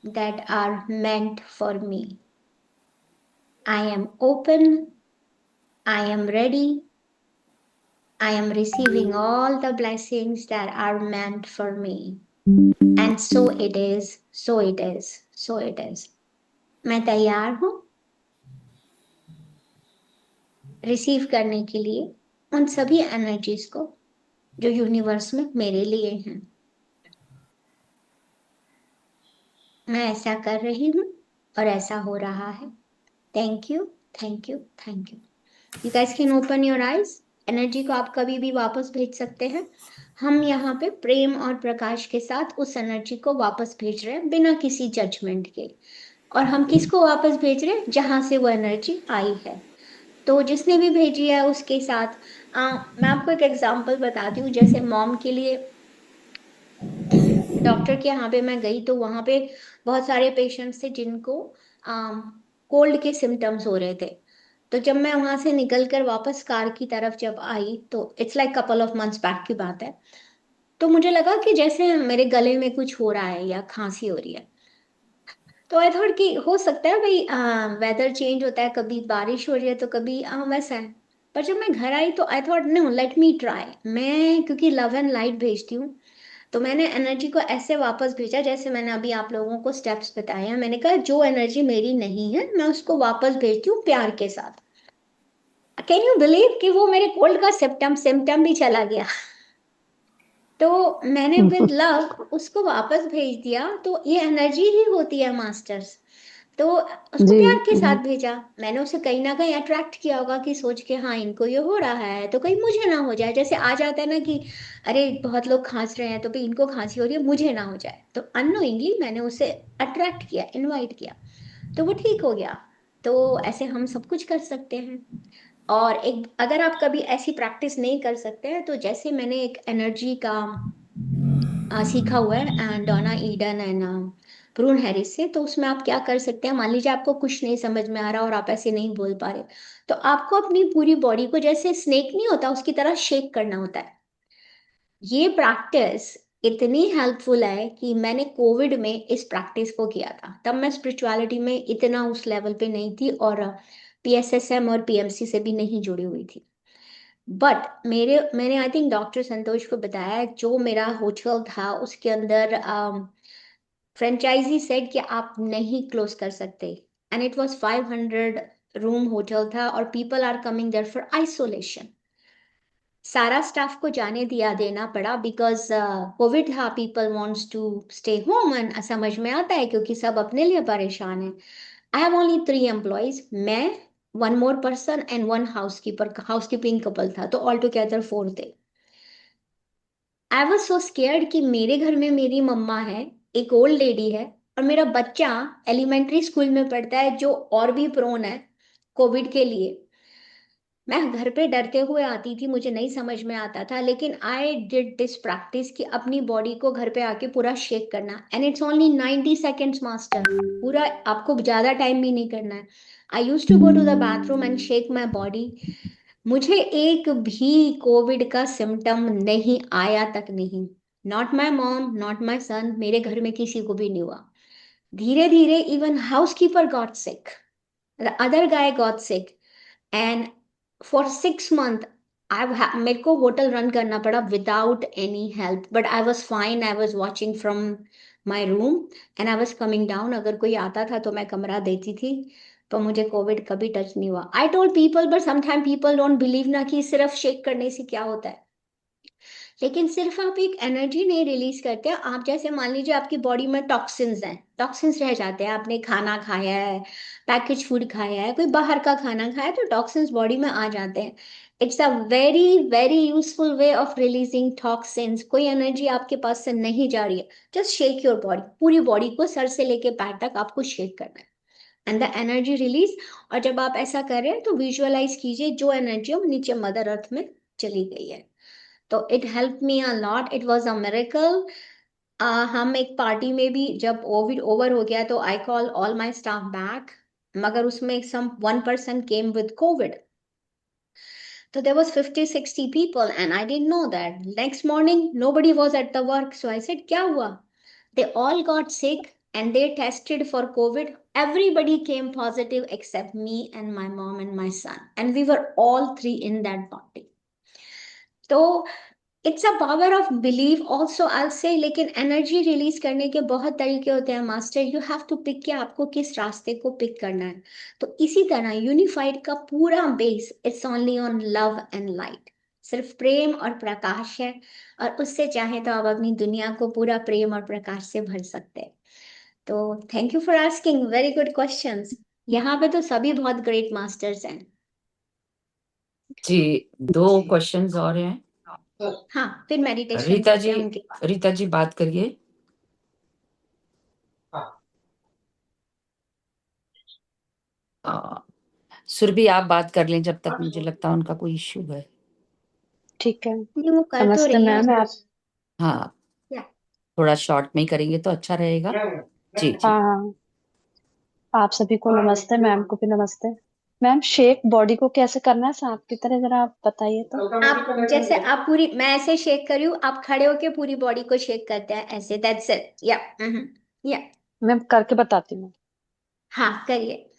S2: that are meant for me. I am open, I am ready, I am receiving all the blessings that are meant for me. And so it is, so it is, so it is. मैं तैयार हूँ receive करने के लिए उन सभी energies को जो यूनिवर्स में मेरे लिए हैं। मैं ऐसा कर रही हूँ और ऐसा हो रहा है। Thank you, thank you, thank you. You guys can open your eyes. Energy को आप कभी भी वापस भेज सकते हैं। हम यहाँ पे प्रेम और प्रकाश के साथ उस एनर्जी को वापस भेज रहे हैं बिना किसी जजमेंट के। और हम किसको वापस भेज रहे हैं? जहां से वो एनर्जी आई है। तो जिसने भी भेजी है उसके साथ मैं आपको एक एग्जांपल बताती हूँ। जैसे मॉम के लिए डॉक्टर के यहाँ पे मैं गई तो वहाँ पे बहुत सारे पेशेंट्स थे जिनको कोल्ड के सिम्टम्स हो रहे थे। तो जब मैं वहां से निकल कर वापस कार की तरफ जब आई तो it's like couple of months back की बात है। तो मुझे लगा कि जैसे मेरे गले में कुछ हो रहा है या खांसी हो रही है। तो आई थॉट कि हो सकता है भाई वेदर चेंज होता है, कभी बारिश हो रही है तो कभी वैसा है। पर जब मैं घर आई तो I thought no, let me try. मैं क्योंकि लव एंड लाइट भेजती हूँ, तो मैंने एनर्जी को ऐसे वापस भेजा जैसे मैंने अभी आप लोगों को स्टेप्स बताए हैं। मैंने कहा जो एनर्जी मेरी नहीं है मैं उसको वापस भेजती हूँ प्यार के साथ। कैन यू बिलीव कि वो मेरे कोल्ड का सिम्टम भी चला गया। तो मैंने विद लव उसको वापस भेज दिया। तो ये एनर्जी ही होती है मास्टर्स। तो उसको
S4: जी।
S2: प्यार के साथ भेजा। मैंने उसे कहीं ना कहीं अट्रैक्ट किया होगा कि सोच के हाँ इनको ये हो रहा है तो कहीं मुझे ना हो जाए। जैसे आ जाता है ना कि अरे बहुत लोग खांस रहे हैं तो भी इनको खांसी हो रही है, मुझे ना हो जाए। तो अननोइंगली मैंने उसे अट्रैक्ट किया, इनवाइट किया, तो वो ठीक हो गया। तो ऐसे हम सब कुछ कर सकते हैं। और एक अगर आप कभी ऐसी प्रैक्टिस नहीं कर सकते हैं तो जैसे मैंने एक एनर्जी का सीखा हुआ है डोना ईडन एंड ब्रून हैरिस से। तो उसमें आप क्या कर सकते हैं, मान लीजिए आपको कुछ नहीं समझ में आ रहा और आप ऐसे नहीं बोल पा रहे, तो आपको अपनी पूरी बॉडी को जैसे स्नेक नहीं होता उसकी तरह शेक करना होता है। ये प्रैक्टिस इतनी हेल्पफुल है कि मैंने कोविड में इस प्रैक्टिस को किया था। तब मैं स्पिरिचुअलिटी में इतना उस लेवल पे नहीं थी और पीएसएसएम और पीएमसी से भी नहीं जुड़ी हुई थी। बट मैंने आई थिंक डॉक्टर संतोष को बताया, जो मेरा होटल था उसके अंदर फ्रेंचाइजी सेड कि आप नहीं क्लोज कर सकते। And it was 500 room hotel था और people are coming there for isolation. सारा स्टाफ को जाने दिया देना पड़ा बिकॉज कोविड था, people wants to stay home and समझ में आता है क्योंकि सब अपने लिए परेशान है। आई हैव ओनली 3 एम्प्लॉयज, मैं, one more person and one housekeeper, housekeeping couple था, तो ऑल टुगेदर 4 थे। आई वॉज सो स्केयर्ड कि मेरे घर में मेरी मम्मा है, एक ओल्ड लेडी है, और मेरा बच्चा एलिमेंट्री स्कूल में पढ़ता है जो और भी प्रोन है कोविड के लिए। मैं घर पे डरते हुए आती थी, मुझे नहीं समझ में आता था, लेकिन आई डिड दिस प्रैक्टिस कि अपनी बॉडी को घर पे आके पूरा शेक करना। And it's only 90 seconds master, पूरा आपको ज्यादा टाइम भी नहीं करना है। I use to go to the bathroom and shake my body. मुझे एक भी कोविड का सिम्टम नहीं आया तक नहीं। Not my mom, not my son, मेरे घर में किसी को भी नहीं हुआ। धीरे धीरे even housekeeper got sick, the other guy got sick, and for 6 month I मेरे को होटल रन करना पड़ा without any help. But I was fine, I was watching from my room and I was coming down. अगर कोई आता था तो मैं कमरा देती थी। तो मुझे कोविड कभी टच नहीं हुआ। I told people but sometime people don't believe ना कि सिर्फ शेक करने से क्या होता है। लेकिन सिर्फ आप एक एनर्जी नहीं रिलीज करते, आप जैसे मान लीजिए आपकी बॉडी में टॉक्सिन्स हैं, टॉक्सिन्स रह जाते हैं, आपने खाना खाया है, पैकेज फूड खाया है, कोई बाहर का खाना खाया है, तो टॉक्सिन्स बॉडी में आ जाते हैं। It's a very very useful way of releasing toxins. कोई एनर्जी आपके पास से नहीं जा रही है, जस्ट शेक योर बॉडी, पूरी बॉडी को सर से लेके पैर तक आपको शेक करना है एंड द एनर्जी रिलीज। और जब आप ऐसा कर रहे हैं तो विजुअलाइज कीजिए जो एनर्जी हम नीचे मदर अर्थ में चली गई है। तो it help me a lot, it was a miracle. हम एक पार्टी में भी जब कोविड ओवर हो गया तो I call all my staff back, मगर उसमें सम 1 person came with Covid. So there was 50-60 people and I didn't know that. Next morning, nobody was at the work. So I said, क्या हुआ? They all got sick and they tested for COVID. Everybody came positive except me and my mom and my son. And we were all 3 in that party. तो it's a power of believe also I से। लेकिन energy release करने के बहुत तरीके होते हैं master, you have to pick कि आपको किस रास्ते को पिक करना है। तो इसी तरह यूनिफाइड का पूरा base it's only on love and light, सिर्फ प्रेम और प्रकाश है। और उससे चाहे तो आप अपनी दुनिया को पूरा प्रेम और प्रकाश से भर सकते हैं। तो thank you for asking very good questions. यहाँ पे तो सभी बहुत ग्रेट मास्टर्स हैं।
S1: जी, 2 क्वेश्चंस और हैं।
S2: हाँ, फिर मेडिटेशन
S1: रीता
S2: करते
S1: जी,
S2: हैं उनके।
S1: रीता जी बात करिए। सुरभि आप बात कर लें जब तक, मुझे लगता है उनका कोई इश्यू है।
S5: ठीक है।
S2: नहीं, वो कर तो
S5: नमस्ते
S2: रही है।
S5: मैम। आप
S1: हाँ,
S2: या
S1: थोड़ा शॉर्ट में ही करेंगे तो अच्छा रहेगा। जी जी।
S5: हाँ हाँ, आप सभी को नमस्ते, मैम को भी नमस्ते। मैम, शेक बॉडी को कैसे करना है सांप की तरह, जरा आप बताइए तो।
S2: आप जैसे आप पूरी, मैं ऐसे शेक कर रही हूँ, आप खड़े होके पूरी बॉडी को शेक करते हैं ऐसे, दैट्स इट। या या
S5: मैम करके बताती हूँ।
S2: हाँ करिए।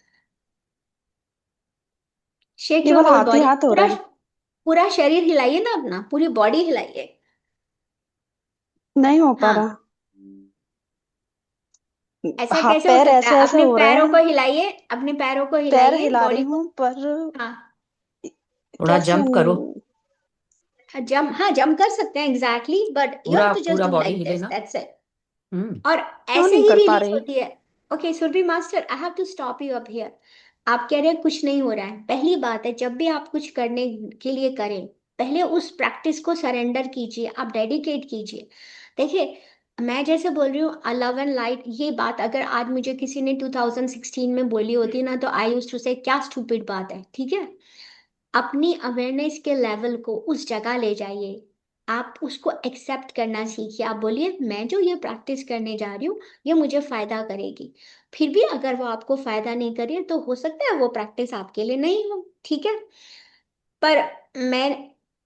S2: शेक योर
S5: केवल
S2: होल
S5: हाथ ही
S2: बॉडी,
S5: हाथ हो रहा
S2: पूरा
S5: है।
S2: पूरा शरीर हिलाइए ना, अपना पूरी बॉडी हिलाइए।
S5: नहीं हो पा
S2: हाँ,
S5: रहा।
S2: ऐसा
S5: हाथ
S2: कैसे हो
S5: पैर
S2: सकता
S5: ऐसे
S2: है?
S5: ऐसे
S2: अपने
S5: हो रहे
S2: पैरों
S5: हैं।
S2: को हिलाइए, अपने पैरों को
S5: पैर
S2: हिलाइए,
S5: हिला रही
S2: बॉडी को।
S5: हूँ पर
S2: हाँ,
S1: थोड़ा
S5: कैसे
S1: जंप करो,
S2: जम कर सकते हैं एग्जैक्टली, बट यू
S1: पूरा
S2: हैव टू जस्ट
S1: पूरा
S2: डू
S1: बॉडी
S2: लाइक
S1: हिले
S2: दिस,
S1: ना।
S2: That's it.
S1: हम्म।
S2: और
S4: क्यों
S2: ऐसे
S4: नहीं
S2: ही
S4: कर पा
S2: रिलीज
S4: रही?
S2: होती है। Okay Surabhi master, I have to stop you up here. आप कह रहे हैं कुछ नहीं हो रहा है। पहली बात है, जब भी आप कुछ करने के लिए करें, पहले उस प्रैक्टिस को सरेंडर कीजिए, आप डेडिकेट कीजिए। देखिए, मैं जैसे बोल रही हूँ लव एंड लाइट, ये बात अगर आज मुझे किसी ने 2016 में बोली होती ना, तो आई यूज्ड टू से क्या स्टूपिड बात है, ठीक है। अपनी अवेयरनेस के लेवल को उस जगह ले जाइए, आप उसको एक्सेप्ट करना सीखिए। आप बोलिए मैं जो ये प्रैक्टिस करने जा रही हूँ, ये मुझे फायदा करेगी। फिर भी अगर वो आपको फायदा नहीं करे, तो हो सकता है वो प्रैक्टिस आपके लिए नहीं हो, ठीक है। पर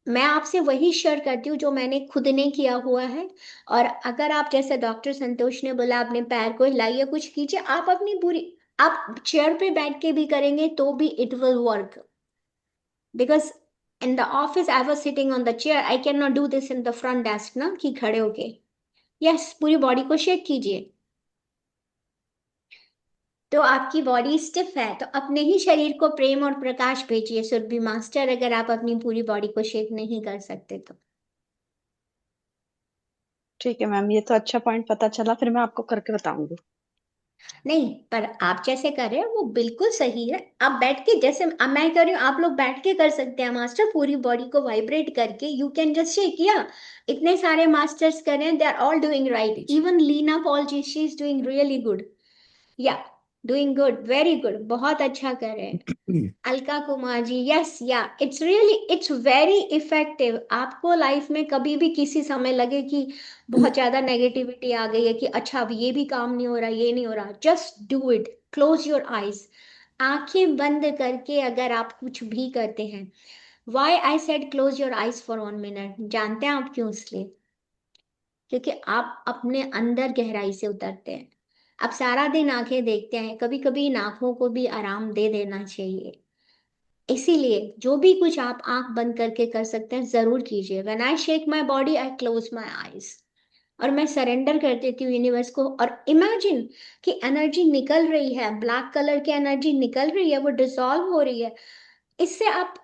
S2: मैं आपसे वही शेयर करती हूँ जो मैंने खुद ने किया हुआ है। और अगर आप, जैसे डॉक्टर संतोष ने बोला, अपने पैर को हिलाइए, कुछ कीजिए, आप अपनी पूरी, आप चेयर पे बैठ के भी करेंगे तो भी it will work. Because in the office I was sitting on the chair, I can not do this in the front desk ना, कि खड़े होके। यस, पूरी बॉडी को शेक कीजिए। तो आपकी बॉडी स्टिफ है, तो अपने ही शरीर को प्रेम और प्रकाश भेजिए सुरभि मास्टर, अगर आप अपनी पूरी बॉडी को शेक नहीं कर सकते तो।
S5: ठीक है मैम, ये तो अच्छा पॉइंट पता चला, फिर मैं आपको करके बताऊंगी।
S2: नहीं, पर आप जैसे कर रहे हैं वो बिल्कुल सही है। आप बैठ के, जैसे अब मैं कर रही हूँ, आप लोग बैठ के कर सकते हैं मास्टर, पूरी बॉडी को वाइब्रेट करके यू कैन जस्ट शेक। या इतने सारे मास्टर्स कर रहे हैं, they are all doing right.
S1: जी।
S2: Even Leena Paul ji, she is doing really good. Yeah doing good, very good, बहुत अच्छा कर रहे हैं। Alka Kumar ji, yes, yeah it's really, it's very effective. आपको लाइफ में कभी भी किसी समय लगे कि बहुत ज्यादा नेगेटिविटी आ गई है, कि अच्छा अब ये भी काम नहीं हो रहा, ये नहीं हो रहा, just do it, close your eyes. आंखें बंद करके अगर आप कुछ भी करते हैं, why I said close your eyes for 1 minute, जानते हैं आप क्यों? इसलिए क्योंकि आप अपने अंदर गहराई से उतरते हैं। आप सारा दिन आंखें देखते हैं, कभी कभी इन आंखों को भी आराम दे देना चाहिए। इसीलिए जो भी कुछ आप आंख बंद करके कर सकते हैं, जरूर कीजिए। When I shake my body, I close my eyes, और मैं सरेंडर कर देती हूँ यूनिवर्स को। और इमेजिन कि एनर्जी निकल रही है, ब्लैक कलर की एनर्जी निकल रही है, वो डिसॉल्व हो रही है। इससे आप,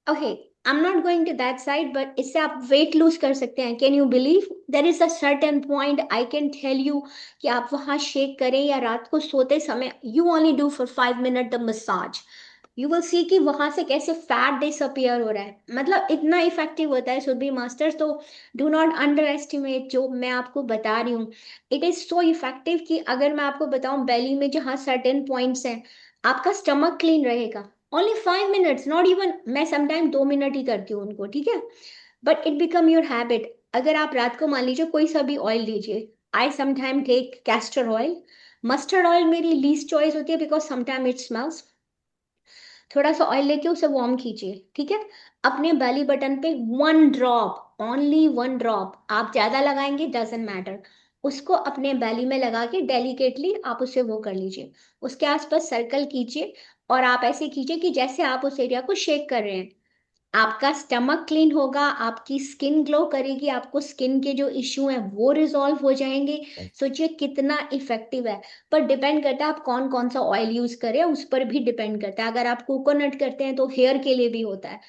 S2: okay, I am not going to that side, but इससे आप वेट लूज कर सकते हैं। Can you believe there is a certain point, I can tell you, कि आप वहां शेक करें या रात को सोते समय you only do for 5 minute the massage, you will see कि वहां से कैसे फैट डिसअपियर हो रहा है। मतलब इतना इफेक्टिव होता है सुरभि मास्टर्स। तो डू नॉट अंडर एस्टिमेट जो मैं आपको बता रही हूँ। इट इज सो इफेक्टिव कि अगर मैं आपको बताऊं, बेली में जहाँ सर्टेन पॉइंट्स हैं, आपका स्टमक क्लीन रहेगा। ओनली 5 मिनट्स, नॉट इवन, मैं समटाइम 2 मिनट ही करती हूँ उनको, ठीक है। But it become your habit. अगर आप रात को मान लीजिए कोई सा भी ऑयल लीजिए, I sometime take castor oil. Mustard oil मेरी लीस्ट चॉइस होती है, बिकॉज समटाइम इट स्मेल्स। थोड़ा सा ऑयल लेके उसे वार्म कीजिए, ठीक है। अपने बेली बटन पे 1 ड्रॉप, ओनली 1 ड्रॉप, आप ज्यादा लगाएंगे डजेंट मैटर, उसको अपने बेली में लगा के डेलिकेटली आप उसे वो कर लीजिए, उसके आसपास सर्कल कीजिए। और आप ऐसे कीजिए कि जैसे आप उस एरिया को शेक कर रहे हैं। आपका स्टमक क्लीन होगा, आपकी स्किन ग्लो करेगी, आपको स्किन के जो इश्यू हैं वो रिजॉल्व हो जाएंगे। सोचिए कितना इफेक्टिव है। पर डिपेंड करता है आप कौन कौन सा ऑयल यूज करें, उस पर भी डिपेंड करता है। अगर आप कोकोनट करते हैं तो हेयर के लिए भी होता है,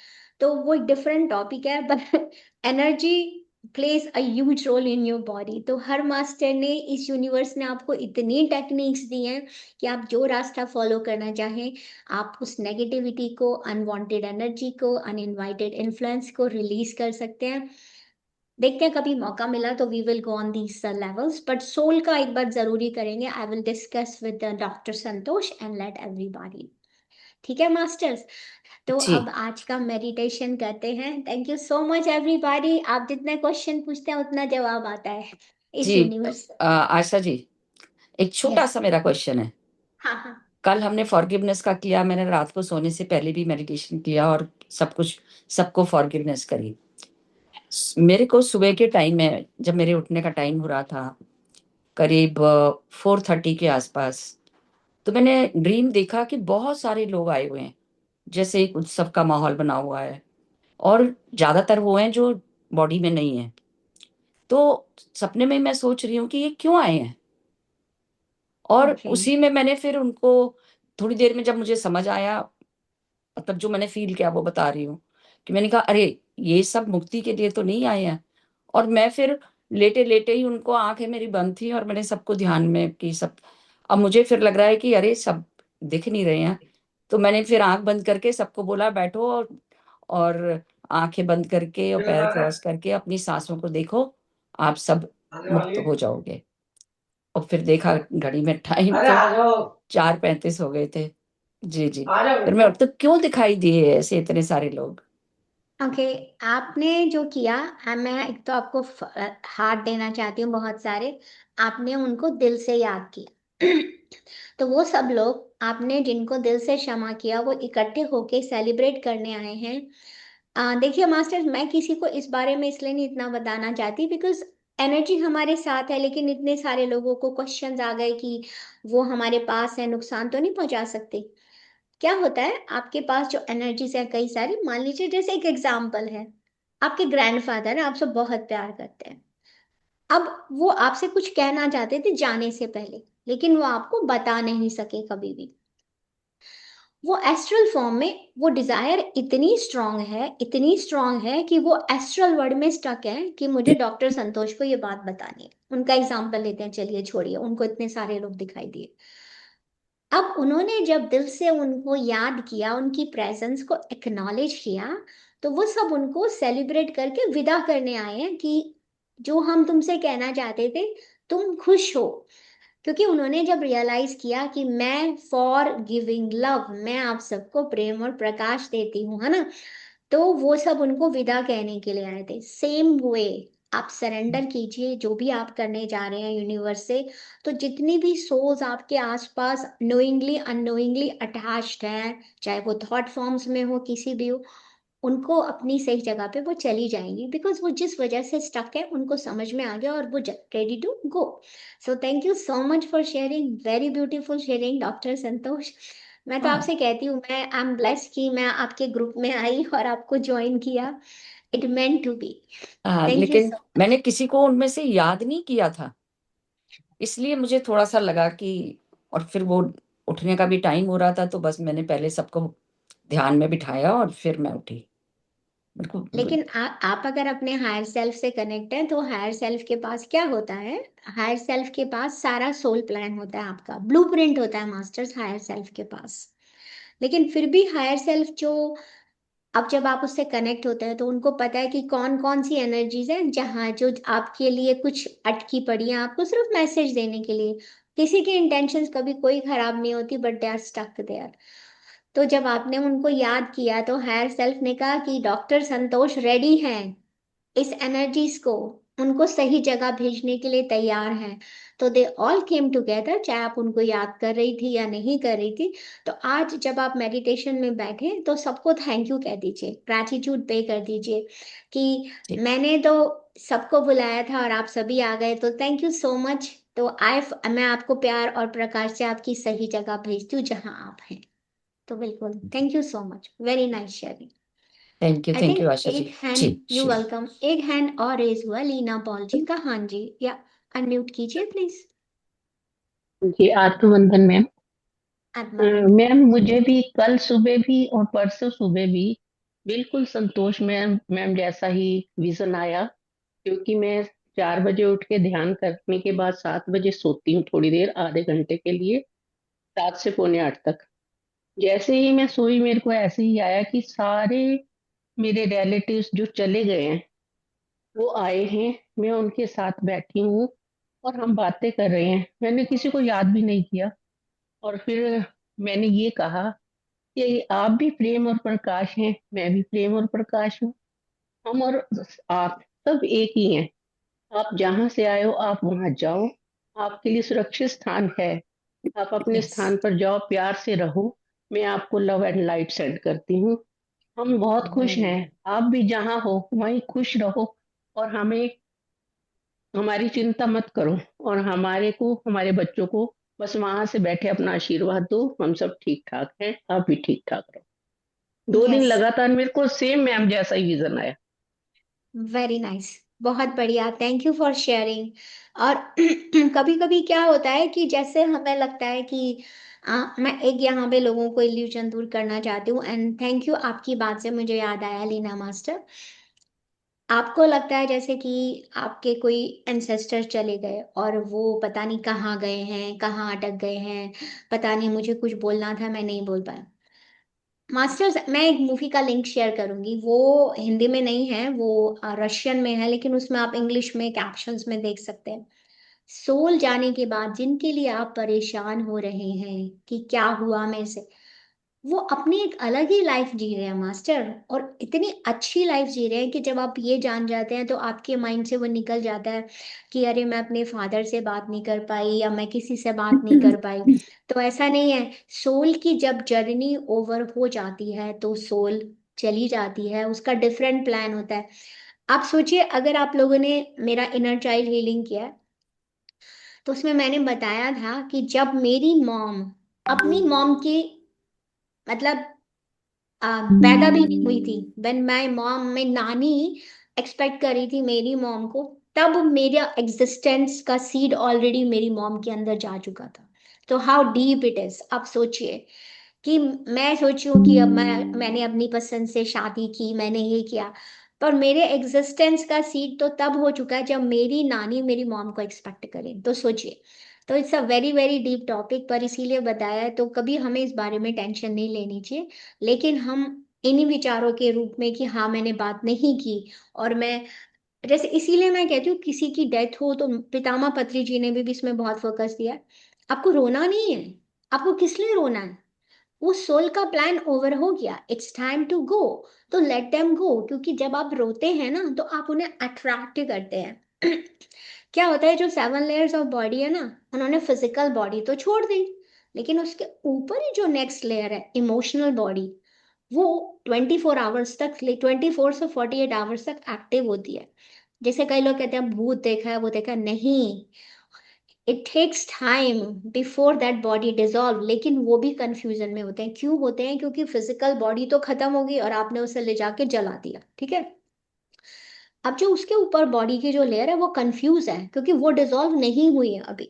S2: तो वो एक डिफरेंट टॉपिक है। But energy plays a huge role in your body. तो हर मास्टर ने, इस यूनिवर्स ने आपको इतनी टेक्निक्स दी हैं कि आप जो रास्ता फॉलो करना चाहें, आप उस नेगेटिविटी को, अनवांटेड एनर्जी को, अनइनवाइटेड इन्फ्लुएंस को रिलीज कर सकते हैं। देखते हैं, कभी मौका मिला तो we will go on these levels, but soul का एक बार जरूरी करेंगे। I will discuss with doctor Santosh and let everybody. ठीक है मास्टर्स, तो
S1: जी।
S2: अब आज का मेडिटेशन करते हैं। Thank you so much everybody. आप जितने क्वेश्चन पूछते हैं उतना जवाब आता है इस
S1: जी।
S2: यूनिवर्स।
S1: आशा जी, एक छोटा
S2: यस,
S1: सा मेरा क्वेश्चन है।
S2: हाँ हाँ।
S1: कल हमने फॉरगिवनेस का किया, मैंने रात को सोने से पहले भी मेडिटेशन किया और सब कुछ, सबको फॉरगिवनेस करी। मेरे को सुबह के टाइम में, जब मेरे उठने का टाइम हो रहा था, करीब 4:30 के आसपास, तो मैंने ड्रीम देखा कि बहुत सारे लोग आए हुए हैं, जैसे एक उत्सव का माहौल बना हुआ है, और ज्यादातर वो हैं जो बॉडी में नहीं है। तो सपने में मैं सोच रही हूँ कि ये क्यों आए हैं, और
S2: ओके,
S1: उसी में मैंने फिर उनको, थोड़ी देर में जब मुझे समझ आया, मतलब जो मैंने फील किया वो बता रही हूँ, कि मैंने कहा अरे ये सब मुक्ति के लिए तो नहीं आए हैं। और मैं फिर लेटे-लेटे ही उनको आँखें मेरी बंद थी और मैंने सबको ध्यान में कि सब अब मुझे फिर लग रहा है कि अरे सब दिख नहीं रहे हैं। तो मैंने फिर आँख बंद करके सबको बोला बैठो और आँखें बंद करके और पैर क्रॉस करके अपनी साँसों को देखो, आप सब मुक्त हो जाओगे। और फिर देखा घड़ी में टाइम तो 4:35 हो गए थे। जी, जी। फिर मैं तो क्यों दिखाई दिए ऐसे इतने सारे लोग?
S2: ओके, आपने जो किया मैं एक तो आपको हार्ट देना चाहती हूँ बहुत सारे, आपने उनको दिल से याद किया। तो वो सब लोग आपने जिनको दिल से क्षमा किया वो इकट्ठे होके सेलिब्रेट करने आए हैं। देखिए मास्टर्स, मैं किसी को इस बारे में इसलिए नहीं इतना बताना चाहती बिकॉज़ एनर्जी हमारे साथ है, लेकिन इतने सारे लोगों को क्वेश्चंस आ गए कि वो हमारे पास है, नुकसान तो नहीं पहुँचा सकते। क्या होता है, आपके पास जो एनर्जीज़ है कई सारी, मान लीजिए जैसे एक एग्ज़ाम्पल है, आपके ग्रैंडफ़ादर आपसे बहुत प्यार करते हैं। अब वो आपसे कुछ कहना चाहते थे जाने से पहले, लेकिन वो आपको बता नहीं सके कभी भी। वो एस्ट्रल फॉर्म में वो डिज़ायर इतनी स्ट्रॉन्ग है कि वो एस्ट्रल वर्ल्ड में स्टक है कि मुझे डॉक्टर संतोष को ये बात बतानी है। उनका एग्ज़ाम्पल लेते हैं, चलिए छोड़िए, उनको इतने सारे लोग दिखाई दिए। अब उन्होंने जब दिल से उनको याद किया, उनकी प्रेज़ेंस को एक्नॉलेज किया, तो वो सब उनको सेलिब्रेट करके विदा करने आए हैं कि जो हम तुमसे कहना चाहते थे, तुम खुश हो। क्योंकि उन्होंने जब रियलाइज़ किया कि मैं फॉर गिविंग लव, मैं आप सबको प्रेम और प्रकाश देती हूँ, है ना? तो वो सब उनको विदा कहने के लिए आए थे। सेम वे आप सरेंडर कीजिए जो भी आप करने जा रहे हैं यूनिवर्स से। तो जितनी भी सोल्स आपके आसपास नोइंगली अननोइंगली अटैच्ड हैं, चाहे वो थॉट फॉर्म्स में हो, किसी भी हो, उनको अपनी सही जगह पे वो चली जाएंगी बिकॉज वो जिस वजह से स्टक है उनको समझ में आ गया और वो ready to go. So thank you so much for sharing, very beautiful sharing doctor Santosh. मैं तो
S1: हाँ।
S2: आपसे कहती हूँ, मैं आई एम ब्लेस्ड कि मैं आपके ग्रुप में आई और आपको ज्वाइन किया। It meant to be. Thank you
S1: लेकिन
S2: सो
S1: मैंने किसी को उनमें से याद नहीं किया था, इसलिए मुझे थोड़ा-सा लगा कि और फिर वो उठने का भी टाइम हो रहा था, तो बस मैंने पहले सबको ध्यान में बिठाया और फिर मैं उठी। मेरे को
S2: लेकिन आप अगर अपने हायर सेल्फ से कनेक्ट हैं तो हायर सेल्फ के पास क्या होता है, हायर सेल्फ के पास सारा सोल प्लान होता है, आपका ब्लूप्रिंट होता है मास्टर्स हायर सेल्फ के पास। लेकिन फिर भी हायर सेल्फ जो, अब जब आप उससे कनेक्ट होते हैं तो उनको पता है कि कौन कौन सी एनर्जीज हैं जहाँ जो आपके लिए कुछ अटकी पड़ी है, आपको सिर्फ मैसेज देने के लिए। किसी की इंटेंशंस कभी कोई खराब नहीं होती, but they are stuck there. तो जब आपने उनको याद किया तो हायर सेल्फ ने कहा कि डॉक्टर संतोष रेडी हैं इस एनर्जीज को उनको सही जगह भेजने के लिए तैयार हैं। तो दे ऑल केम टुगेदर, चाहे आप उनको याद कर रही थी या नहीं कर रही थी। तो आज जब आप मेडिटेशन में बैठे तो सबको थैंक यू कह दीजिए, ग्रैटिट्यूड पे कर दीजिए कि
S1: जी,
S2: मैंने तो सबको बुलाया था और आप सभी आ गए, तो थैंक यू सो मच। तो मैं आपको प्यार और प्रकाश से आपकी सही जगह भेजती हूँ जहाँ आप हैं। तो बिल्कुल thank you so much, very nice sharing. I
S1: thank
S2: think
S1: you Asha ji.
S2: एक हैंड,
S1: जी,
S2: यू
S1: जी।
S2: वेलकम, एक हैंड और रेज हुआ लीना पॉल जी का। हाँ जी, या अनम्यूट कीजिए प्लीज।
S6: जी आत्मवंदन मैम।
S2: आत्मानंद।
S6: मैम मुझे भी कल सुबह भी और परसों सुबह भी बिल्कुल संतोष मैम मैम जैसा ही विजन आया, क्योंकि मैं 4 बजे उठ के ध्यान करने के बाद 7 बजे सोती हूँ थोड़ी देर आधे घंटे के लिए, 7 से पौने 8 तक। जैसे ही मैं सोई मेरे को ऐसे ही आया कि सारे मेरे रिलेटिव्स जो चले गए हैं वो आए हैं, मैं उनके साथ बैठी हूँ और हम बातें कर रहे हैं। मैंने किसी को याद भी नहीं किया और फिर मैंने ये कहा कि आप भी प्रेम और प्रकाश हैं, मैं भी प्रेम और प्रकाश हूँ। हम और आप सब एक ही हैं। आप जहाँ से आए हो आप वहां जाओ, आपके लिए सुरक्षित स्थान है। आप अपने
S1: यस।
S6: स्थान पर जाओ, प्यार से रहो। मैं आपको लव एंड लाइट सेंड करती हूँ। हम बहुत खुश हैं। आप भी जहाँ हो वहीं खुश रहो और हमें हमारी चिंता मत करो। और हमारे को हमारे बच्चों को बस वहां से बैठे अपना आशीर्वाद दो। हम सब ठीक ठाक हैं, आप भी ठीक ठाक रहो। 2 दिन
S2: यस,
S6: लगातार मेरे को सेम मैम जैसा ही विजन आया।
S2: Very nice. बहुत बढ़िया, थैंक यू फॉर शेयरिंग। और कभी कभी क्या होता है कि जैसे हमें लगता है कि मैं एक यहाँ पे लोगों को इल्यूजन दूर करना चाहती हूँ, एंड थैंक यू, आपकी बात से मुझे याद आया लीना मास्टर। आपको लगता है जैसे कि आपके कोई एंसेस्टर चले गए और वो पता नहीं कहाँ गए हैं, कहाँ अटक गए हैं, पता नहीं, मुझे कुछ बोलना था मैं नहीं बोल पाया। मास्टर्स, मैं एक मूवी का लिंक शेयर करूंगी, वो हिंदी में नहीं है, वो रशियन में है, लेकिन उसमें आप इंग्लिश में कैप्शंस में देख सकते हैं। सोल जाने के बाद जिनके लिए आप परेशान हो रहे हैं कि क्या हुआ मेरे से, वो अपनी एक अलग ही लाइफ जी रहे हैं मास्टर, और इतनी अच्छी लाइफ जी रहे हैं कि जब आप ये जान जाते हैं तो आपके माइंड से वो निकल जाता है कि अरे मैं अपने फादर से बात नहीं कर पाई, या मैं किसी से बात नहीं कर पाई। तो ऐसा नहीं है, सोल की जब जर्नी ओवर हो जाती है तो सोल चली जाती है, उसका डिफरेंट प्लान होता है। आप सोचिए, अगर आप लोगों ने मेरा इनर चाइल्ड हीलिंग किया है, तो उसमें मैंने बताया था कि जब मेरी मॉम अपनी मॉम की, मतलब पैदा भी नहीं हुई थी, व्हेन माय मॉम, मैं नानी एक्सपेक्ट कर रही थी मेरी मॉम को, तब मेरा एग्जिस्टेंस का सीड ऑलरेडी मेरी मॉम के अंदर जा चुका था। तो हाउ डीप इट इज, आप सोचिए कि मैं सोची हूँ कि अब मैंने अपनी पसंद से शादी की, मैंने ये किया, पर मेरे एग्जिस्टेंस का सीड तो तब हो चुका है जब मेरी नानी मेरी मॉम को एक्सपेक्ट करे। तो सोचिए, तो it's a very very deep topic, पर इसीलिए बताया है, तो कभी हमें इस बारे में टेंशन नहीं लेनी चाहिए, लेकिन हम इन्हीं विचारों के रूप में कि हाँ मैंने बात नहीं की, और मैं जैसे, इसीलिए मैं कहती हूँ किसी की डेथ हो तो पितामह पत्री जी ने भी इसमें बहुत फोकस दिया है, आपको रोना नहीं है, आपको किस लिए रोना है, वो सोल का प्लान ओवर हो गया, इट्स टाइम टू गो, तो लेट देम गो, क्योंकि जब आप रोते हैं ना तो आप उन्हें अट्रैक्ट करते हैं। क्या होता है, जो 7 लेयर्स ऑफ बॉडी है ना, उन्होंने फिजिकल बॉडी तो छोड़ दी, लेकिन उसके ऊपर ही जो नेक्स्ट लेयर है इमोशनल बॉडी, वो 24 आवर्स तक, 24 से 48 आवर्स तक एक्टिव होती है। जैसे कई लोग कहते हैं भूत देखा है, वो देखा है, नहीं, it takes time before that body dissolve, लेकिन वो भी कंफ्यूजन में होते हैं, क्यों होते हैं, क्योंकि फिजिकल बॉडी तो खत्म होगी और आपने उसे ले जाके जला दिया, ठीक है। अब जो उसके ऊपर बॉडी की जो लेयर है वो कंफ्यूज है, क्योंकि वो डिजॉल्व नहीं हुई है अभी।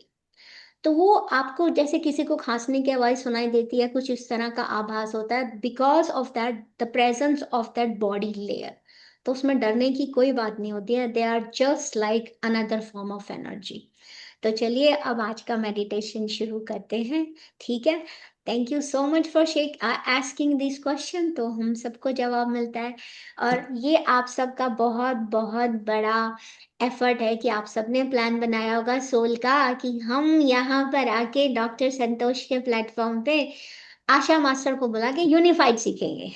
S2: तो वो आपको जैसे किसी को खांसने की आवाज सुनाई देती है, कुछ इस तरह का आभास होता है, because of that, the presence of that body layer. तो उसमें डरने की कोई बात नहीं होती है, they are just like another form of energy. तो चलिए अब आज का मेडिटेशन शुरू करते हैं, ठीक है। Thank you so much for asking this question, तो हम सबको जवाब मिलता है, और ये आप सबका बहुत बहुत बड़ा एफर्ट है कि आप सबने प्लान बनाया होगा सोल का कि हम यहाँ पर आके डॉक्टर संतोष के प्लेटफॉर्म पे आशा मास्टर को बुला के यूनिफाइड सीखेंगे।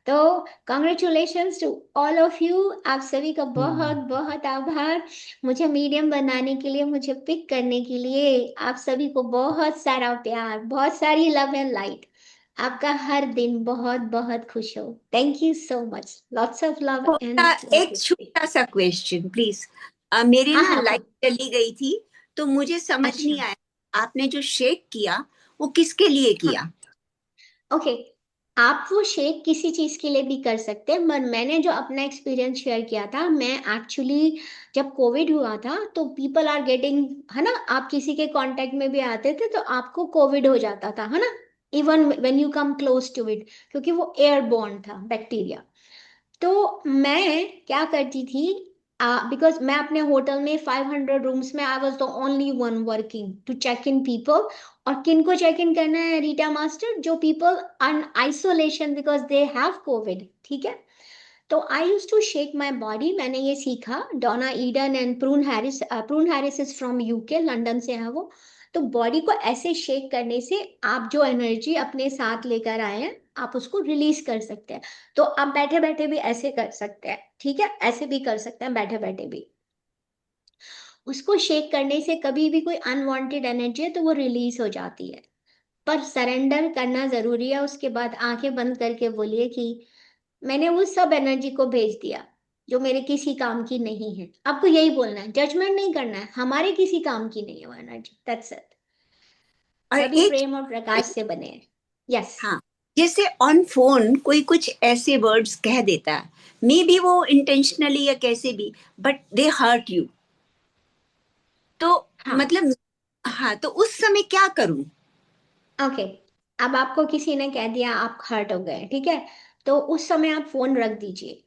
S2: तो congratulations to all of you, आप सभी का बहुत बहुत आभार, मुझे मीडियम बनाने के लिए, मुझे पिक करने के लिए, आप सभी को बहुत सारा प्यार, बहुत सारी लव एंड लाइट, आपका हर दिन बहुत बहुत खुश हो। Thank you so much, lots of love and
S7: एक छोटा सा क्वेश्चन प्लीज। मेरी
S2: हाँ
S7: ना
S2: हाँ
S7: लाइट चली गई थी तो मुझे समझ
S2: अच्छा,
S7: नहीं आया, आपने जो शेक किया वो किसके लिए
S2: हाँ
S7: किया?
S2: ओके, आप वो शेक किसी चीज के लिए भी कर सकते हैं, पर मैंने जो अपना एक्सपीरियंस शेयर किया था, मैं एक्चुअली जब कोविड हुआ था तो पीपल आर गेटिंग, है ना, आप किसी के कांटेक्ट में भी आते थे तो आपको कोविड हो जाता था, है ना, even when you come close to it, क्योंकि वो एयरबोर्न था बैक्टीरिया। तो मैं क्या करती थी, बिकॉज मैं अपने होटल में 500 रूम्स में I was the only one working to check in people, और किन को चेक इन करना है रीटा मास्टर, जो people in isolation because they have covid, ठीक है। तो I use to shake my body, मैंने ये सीखा, Donna Eden and Prune Harris is from UK, London से है वो। तो बॉडी को ऐसे शेक करने से आप जो एनर्जी अपने साथ लेकर आए हैं आप उसको रिलीज कर सकते हैं। तो आप बैठे बैठे भी ऐसे कर सकते हैं, ठीक है, ऐसे भी कर सकते हैं बैठे बैठे भी। उसको शेक करने से कभी भी कोई अनवांटेड एनर्जी है तो वो रिलीज हो जाती है, पर सरेंडर करना जरूरी है। उसके बाद आंखें बंद करके बोलिए कि मैंने वो सब एनर्जी को भेज दिया जो मेरे किसी काम की नहीं है। आपको यही बोलना है, जजमेंट नहीं करना है, हमारे किसी काम की नहीं है वो एनर्जी, दैट्स इट।
S7: और
S2: सभी
S7: एक
S2: प्रेम और प्रकाश से बने हैं। यस
S7: हाँ, जैसे ऑन फोन कोई कुछ ऐसे वर्ड्स कह देता है, मे बी वो इंटेंशनली या कैसे भी, बट दे हर्ट यू, तो
S2: हाँ
S7: मतलब हाँ, तो उस समय क्या करूं?
S2: ओके। अब आपको किसी ने कह दिया, आप हर्ट हो गए, ठीक है, तो उस समय आप फोन रख दीजिए।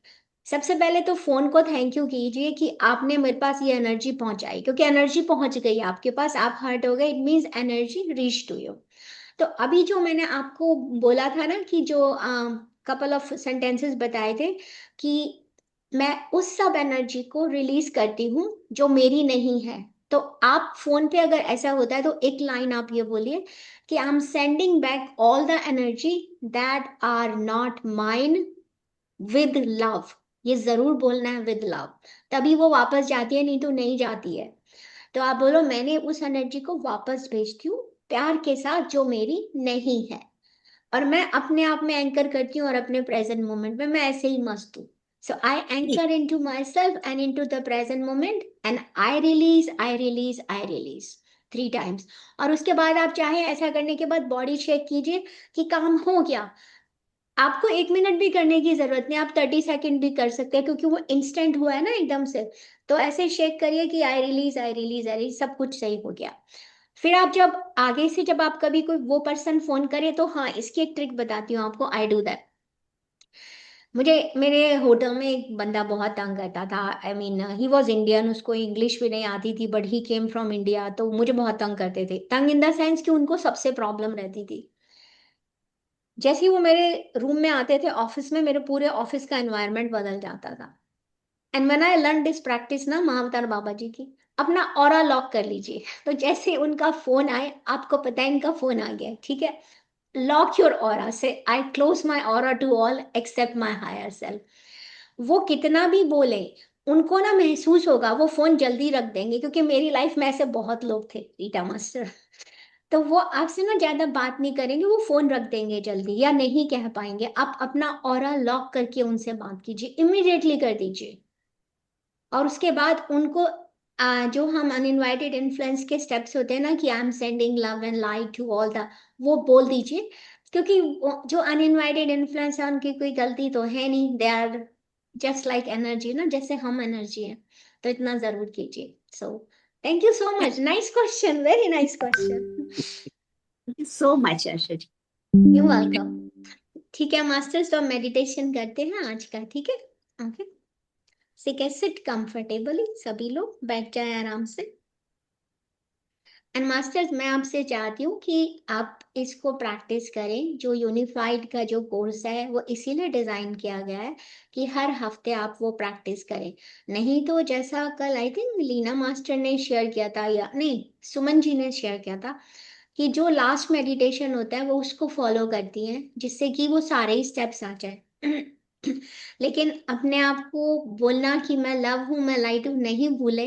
S2: सबसे पहले तो फोन को थैंक यू कीजिए कि आपने मेरे पास ये एनर्जी पहुंचाई, क्योंकि एनर्जी पहुंच गई आपके पास, आप हर्ट हो गए, it means energy reach to you. तो अभी जो मैंने आपको बोला था ना कि जो कपल ऑफ सेंटेंसेस बताए थे कि मैं उस सब एनर्जी को रिलीज करती हूँ जो मेरी नहीं है। तो आप फोन पे अगर ऐसा होता है तो एक लाइन आप ये बोलिए कि I am sending back all the energy that are not mine with love. ये जरूर बोलना है, विद लव, तभी वो वापस जाती है, नहीं तो नहीं जाती है। तो आप बोलो, मैंने उस एनर्जी को वापस भेजती हूँ प्यार के साथ जो मेरी नहीं है। और मैं अपने आप में एंकर करती हूँ, और अपने प्रेजेंट मोमेंट में मैं ऐसे ही मस्त हूँ। So I anchor into my self and into the present moment, and I release, I release, I release 3 times. और उसके बाद आप चाहे ऐसा करने के बाद बॉडी चेक कीजिए कि काम हो गया। आपको 1 मिनट भी करने की जरूरत नहीं, आप 30 सेकेंड भी कर सकते हैं, क्योंकि वो इंस्टेंट हुआ है ना एकदम से। तो ऐसे शेक करिए कि आई release, I release, I release, सब कुछ सही हो गया। फिर आप जब आगे से जब आप कभी कोई वो पर्सन फोन करे, तो हाँ, इसकी एक ट्रिक बताती हूँ आपको, आई डू दैट। मुझे मेरे होटल में एक बंदा बहुत तंग करता था। I mean he was Indian, उसको इंग्लिश भी नहीं आती थी, but he came from India. तो मुझे बहुत तंग करते थे, तंग इन द सेंस कि उनको सबसे प्रॉब्लम रहती थी। जैसे ही वो मेरे रूम में आते थे ऑफिस में, मेरे पूरे ऑफिस का एनवायरनमेंट बदल जाता था। And when I learn this practice ना, महाअवतार बाबा जी की, अपना ऑरा लॉक कर लीजिए। तो जैसे उनका फोन आए, आपको पता है इनका फोन आ गया है, ठीक है, लॉक योर ऑरा से, I close my aura to all except my higher self. वो कितना भी बोले, उनको ना महसूस होगा, वो फोन जल्दी रख देंगे, क्योंकि मेरी लाइफ में ऐसे बहुत लोग थे, रीटा मास्टर। तो वो आपसे ना ज्यादा बात नहीं करेंगे, वो फोन रख देंगे जल्दी, या नहीं कह पाएंगे। आप अपना ऑरा लॉक करके उनसे बात कीजिए, इमिडिएटली कर दीजिए। और उसके बाद उनको जो हम अनइनवाइटेड इन्फ्लुएंस के स्टेप्स होते हैं ना, कि I am sending love and light to all the, वो बोल दीजिए। क्योंकि जो अनइनवाइटेड इन्फ्लुएंस है, उनकी कोई गलती तो है नहीं, they are just like energy ना, जैसे हम एनर्जी है। तो इतना जरूर कीजिए। So thank you so much, nice question, very nice question.
S7: So much Asha ji.
S2: You welcome. ठीक है मास्टर्स, तो मेडिटेशन करते हैं आज का, ठीक है। ओके, सिट कंफर्टेबली, सभी लोग बैठ जाए आराम से। एंड मास्टर्स, मैं आपसे चाहती हूँ कि आप इसको प्रैक्टिस करें। जो यूनिफाइड का जो कोर्स है, वो इसीलिए डिजाइन किया गया है कि हर हफ्ते आप वो प्रैक्टिस करें। नहीं तो जैसा कल आई थिंक लीना मास्टर ने शेयर किया था, या नहीं, सुमन जी ने शेयर किया था, कि जो लास्ट मेडिटेशन होता है वो उसको फॉलो करती हैं, जिससे कि वो सारे ही स्टेप्स आ जाए। लेकिन अपने आप को बोलना कि मैं लव हूँ, मैं लाइट हूँ, नहीं भूले।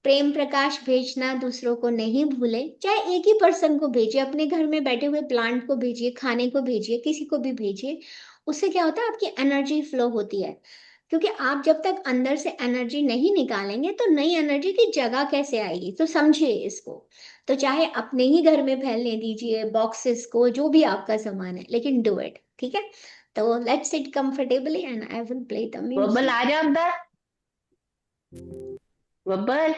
S2: प्रेम प्रकाश भेजना दूसरों को नहीं भूले, चाहे एक ही पर्सन को भेजिए, अपने घर में बैठे हुए प्लांट को भेजिए, खाने को भेजिए, किसी को भी भेजिए। उससे क्या होता है, आपकी एनर्जी फ्लो होती है। क्योंकि आप जब तक अंदर से एनर्जी नहीं निकालेंगे, तो नई एनर्जी की जगह कैसे आएगी, तो समझिए इसको। तो चाहे अपने ही घर में फैलने दीजिए, बॉक्सेस को, जो भी आपका सामान है, लेकिन डू इट, ठीक है। तो let's sit comfortably and I will play the
S6: bubble
S2: music.
S6: आ जा अंदर, bubble.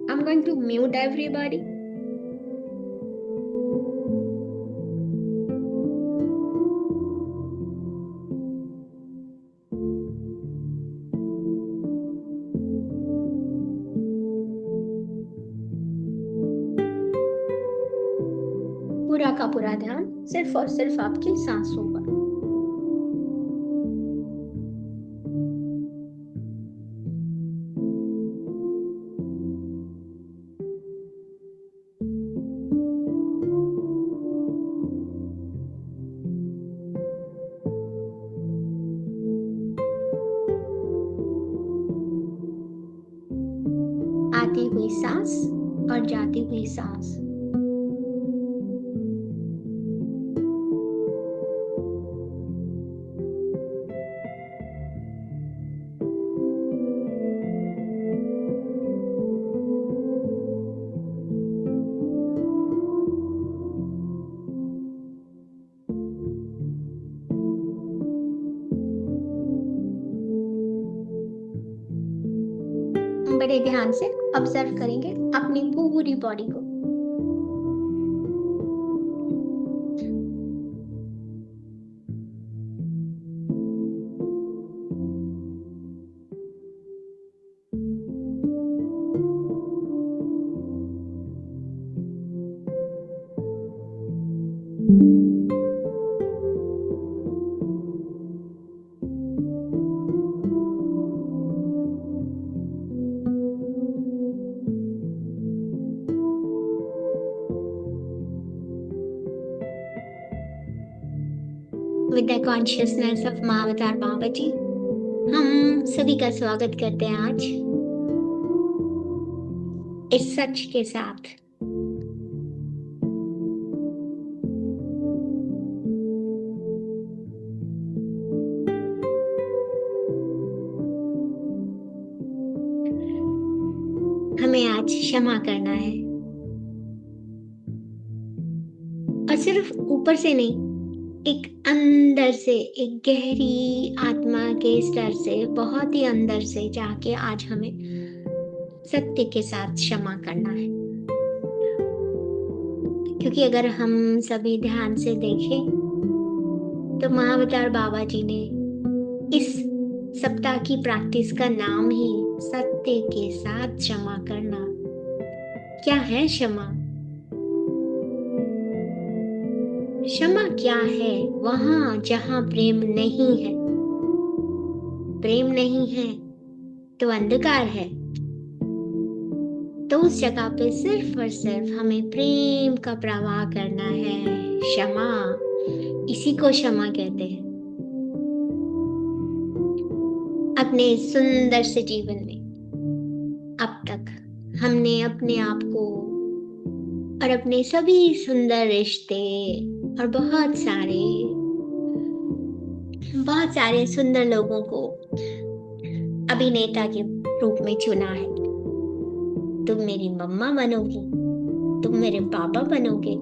S2: I am going to mute everybody. पूरा का पूरा ध्यान सिर्फ और सिर्फ आपकी सांसों पर। आती हुई सांस और जाती हुई सांस। बड़े ध्यान से ऑब्जर्व करेंगे अपनी पूरी बॉडी को। विद द कॉन्शियसनेस ऑफ महाअवतार बाबा जी, हम सभी का स्वागत करते हैं आज इस सच के साथ। हमें आज क्षमा करना है, और सिर्फ ऊपर से नहीं, एक अंदर से, एक गहरी आत्मा के स्तर से, बहुत ही अंदर से जाके आज हमें सत्य के साथ क्षमा करना है। क्योंकि अगर हम सभी ध्यान से देखें तो महाअवतार बाबा जी ने इस सप्ताह की प्रैक्टिस का नाम ही सत्य के साथ क्षमा करना। क्या है क्षमा? क्षमा क्या है? वहां जहां प्रेम नहीं है, प्रेम नहीं है तो अंधकार है। तो उस जगह पे सिर्फ और सिर्फ हमें प्रेम का प्रवाह करना है। क्षमा, इसी को क्षमा कहते हैं। अपने सुंदर से जीवन में अब तक हमने अपने आप को और अपने सभी सुंदर रिश्ते और बहुत सारे सुंदर लोगों को अभिनेता के रूप में चुना है। तुम मेरी मम्मा बनोगी, तुम मेरे पापा बनोगे,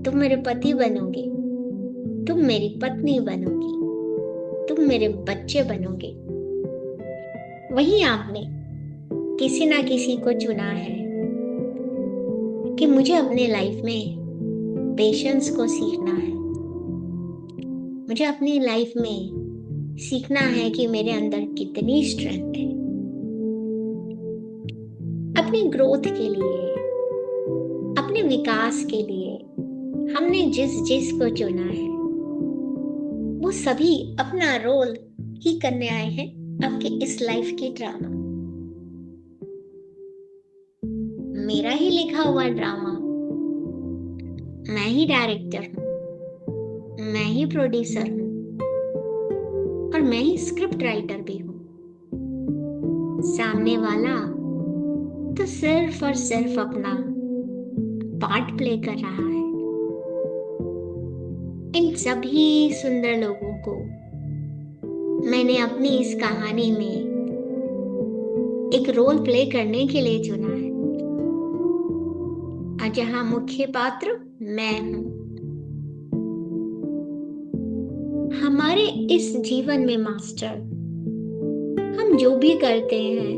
S2: तुम मेरे पति बनोगे, तुम मेरी पत्नी बनोगी, तुम मेरे बच्चे बनोगे। वहीं आपने किसी ना किसी को चुना है कि मुझे अपने लाइफ में पेशेंस को सीखना है। मुझे अपनी लाइफ में सीखना है कि मेरे अंदर कितनी स्ट्रेंथ है। अपनी ग्रोथ के लिए, अपने विकास के लिए हमने जिस को चुना है, वो सभी अपना रोल ही करने आए हैं आपके इस लाइफ के ड्रामा। मेरा ही लिखा हुआ ड्रामा, मैं ही डायरेक्टर हूँ, मैं ही प्रोड्यूसर हूँ, और मैं ही स्क्रिप्ट राइटर भी हूँ। सामने वाला तो सिर्फ और सिर्फ अपना पार्ट प्ले कर रहा है। इन सभी सुंदर लोगों को मैंने अपनी इस कहानी में एक रोल प्ले करने के लिए चुना है, और जहां मुख्य पात्र मैं हूं। हमारे इस जीवन में मास्टर, हम जो भी करते हैं,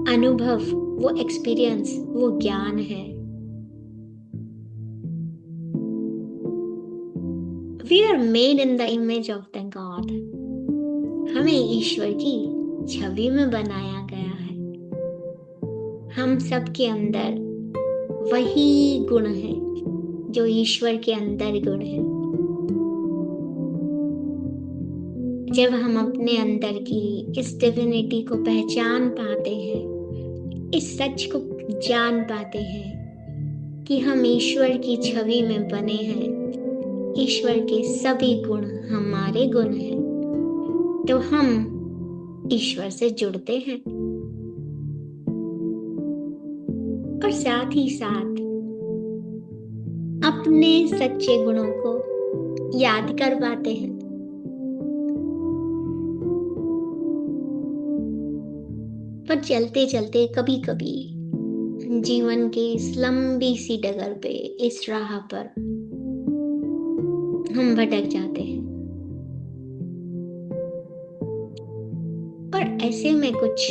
S2: अनुभव, वो एक्सपीरियंस, वो ज्ञान है। We are made in the image of the God. हमें ईश्वर की छवि में बनाया गया है। हम सबके अंदर वही गुण है जो ईश्वर के अंदर गुण है। जब हम अपने अंदर की इस डिविनिटी को पहचान पाते हैं, इस सच को जान पाते हैं कि हम ईश्वर की छवि में बने हैं, ईश्वर के सभी गुण हमारे गुण हैं, तो हम ईश्वर से जुड़ते हैं और साथ ही साथ अपने सच्चे गुणों को याद कर पाते हैं। पर चलते चलते कभी कभी जीवन के इस लंबी सी डगर पे, इस राह पर हम भटक जाते हैं, और और ऐसे में कुछ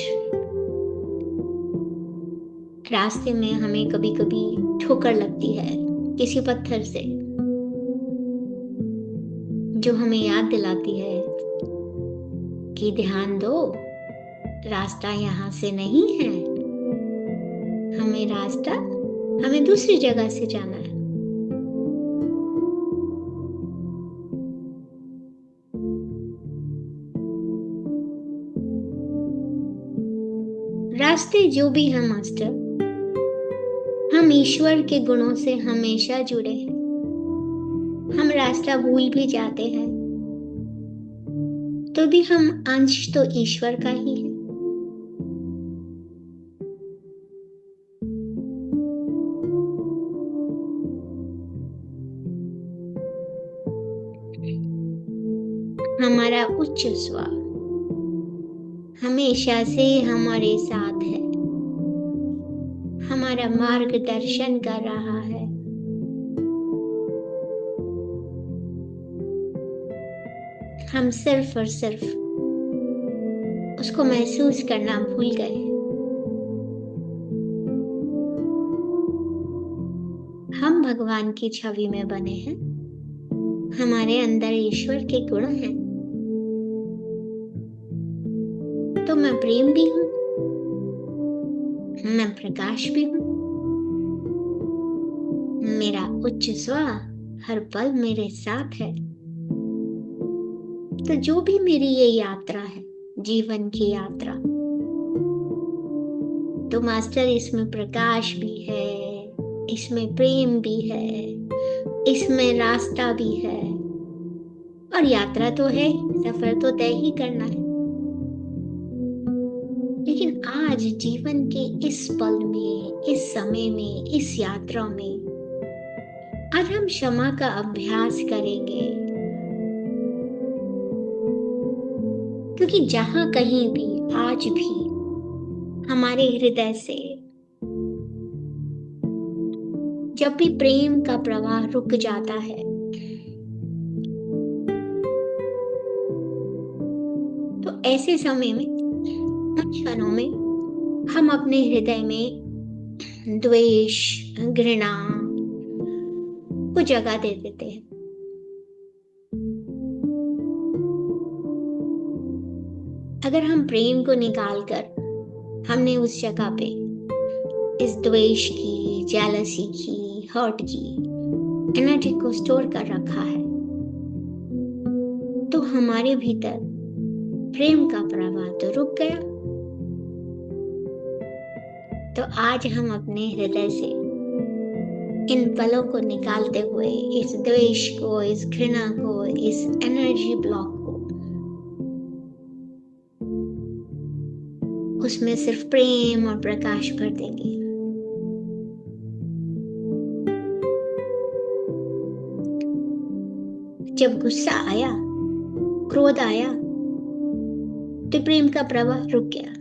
S2: रास्ते में हमें कभी कभी ठोकर लगती है किसी पत्थर से, जो हमें याद दिलाती है कि ध्यान दो, रास्ता यहाँ से नहीं है, हमें दूसरी जगह से जाना है। रास्ते जो भी हैं मास्टर, हम ईश्वर के गुणों से हमेशा जुड़े हैं। हम रास्ता भूल भी जाते हैं तो भी हम अंश तो ईश्वर का ही है। हमारा उच्च स्व हमेशा से हमारे साथ है, हमारा मार्गदर्शन कर रहा है। हम सिर्फ और सिर्फ उसको महसूस करना भूल गए। हम भगवान की छवि में बने हैं, हमारे अंदर ईश्वर के गुण हैं। तो मैं प्रेम भी हूं, मैं प्रकाश भी हूं। मेरा उच्च स्व हर पल मेरे साथ है। तो जो भी मेरी ये यात्रा है, जीवन की यात्रा, तो मास्टर इसमें प्रकाश भी है, इसमें प्रेम भी है, इसमें रास्ता भी है, और यात्रा तो है, सफर तो तय ही करना है। लेकिन आज जीवन के इस पल में, इस समय में, इस यात्रा में आज हम क्षमा का अभ्यास करेंगे, क्योंकि जहां कहीं भी आज भी हमारे हृदय से जब भी प्रेम का प्रवाह रुक जाता है, तो ऐसे समय में, उन क्षणों में हम अपने हृदय में द्वेष, घृणा को जगह दे देते हैं। अगर हम प्रेम को निकालकर हमने उस जगह पे इस द्वेष की, जेलसी की, हर्ट की एनर्जी को स्टोर कर रखा है, तो हमारे भीतर प्रेम का प्रवाह तो रुक गया। तो आज हम अपने हृदय से इन पलों को निकालते हुए, इस द्वेष को, इस घृणा को, इस एनर्जी ब्लॉक को, उसमें सिर्फ प्रेम और प्रकाश भर देंगे। जब गुस्सा आया, क्रोध आया, तो प्रेम का प्रवाह रुक गया।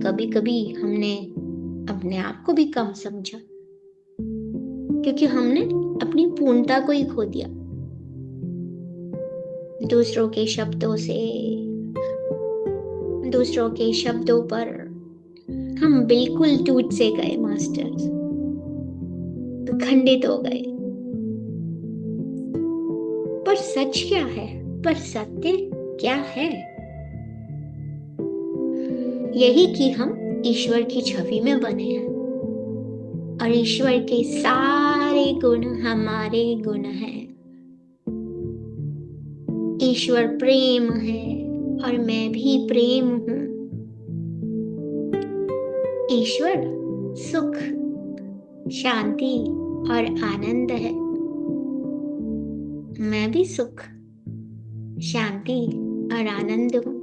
S2: कभी कभी हमने अपने आप को भी कम समझा, क्योंकि हमने अपनी पूर्णता को ही खो दिया। दूसरों के शब्दों पर हम बिल्कुल टूट से गए मास्टर, खंडित हो गए। पर सच क्या है, पर सत्य क्या है? यही कि हम ईश्वर की छवि में बने हैं, और ईश्वर के सारे गुण हमारे गुण हैं। ईश्वर प्रेम है और मैं भी प्रेम हूं। ईश्वर सुख, शांति और आनंद है। मैं भी सुख, शांति और आनंद हूं।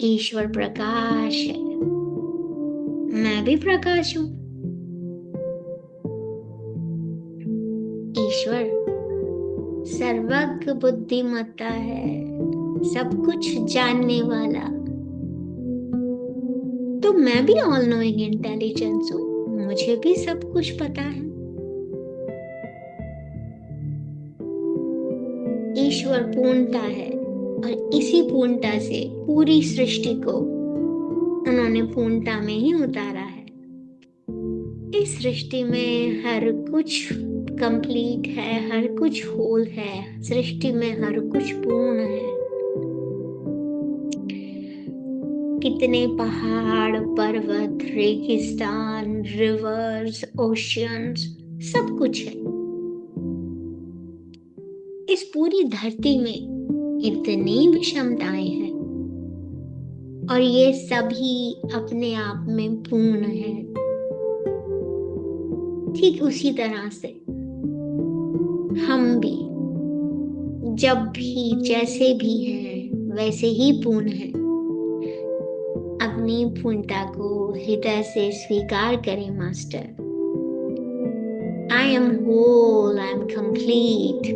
S2: ईश्वर प्रकाश है, मैं भी प्रकाश हूं। ईश्वर सर्वज्ञ बुद्धिमत्ता है, सब कुछ जानने वाला। तो मैं भी ऑल नोइंग इंटेलिजेंस हूं, मुझे भी सब कुछ पता है। ईश्वर पूर्णता है और इसी पूर्णता से पूरी सृष्टि को उन्होंने पूर्णता में ही उतारा है। इस सृष्टि में हर कुछ कंप्लीट है, हर कुछ होल है, सृष्टि में हर कुछ पूर्ण है। कितने पहाड़, पर्वत, रेगिस्तान, रिवर्स, ओशियंस, सब कुछ है। इस पूरी धरती में इतनी विषमताएं हैं और ये सभी अपने आप में पूर्ण है। ठीक उसी तरह से हम भी जब भी जैसे भी हैं वैसे ही पूर्ण हैं। अपनी पूर्णता को हृदय से स्वीकार करें master. I am whole, I am complete।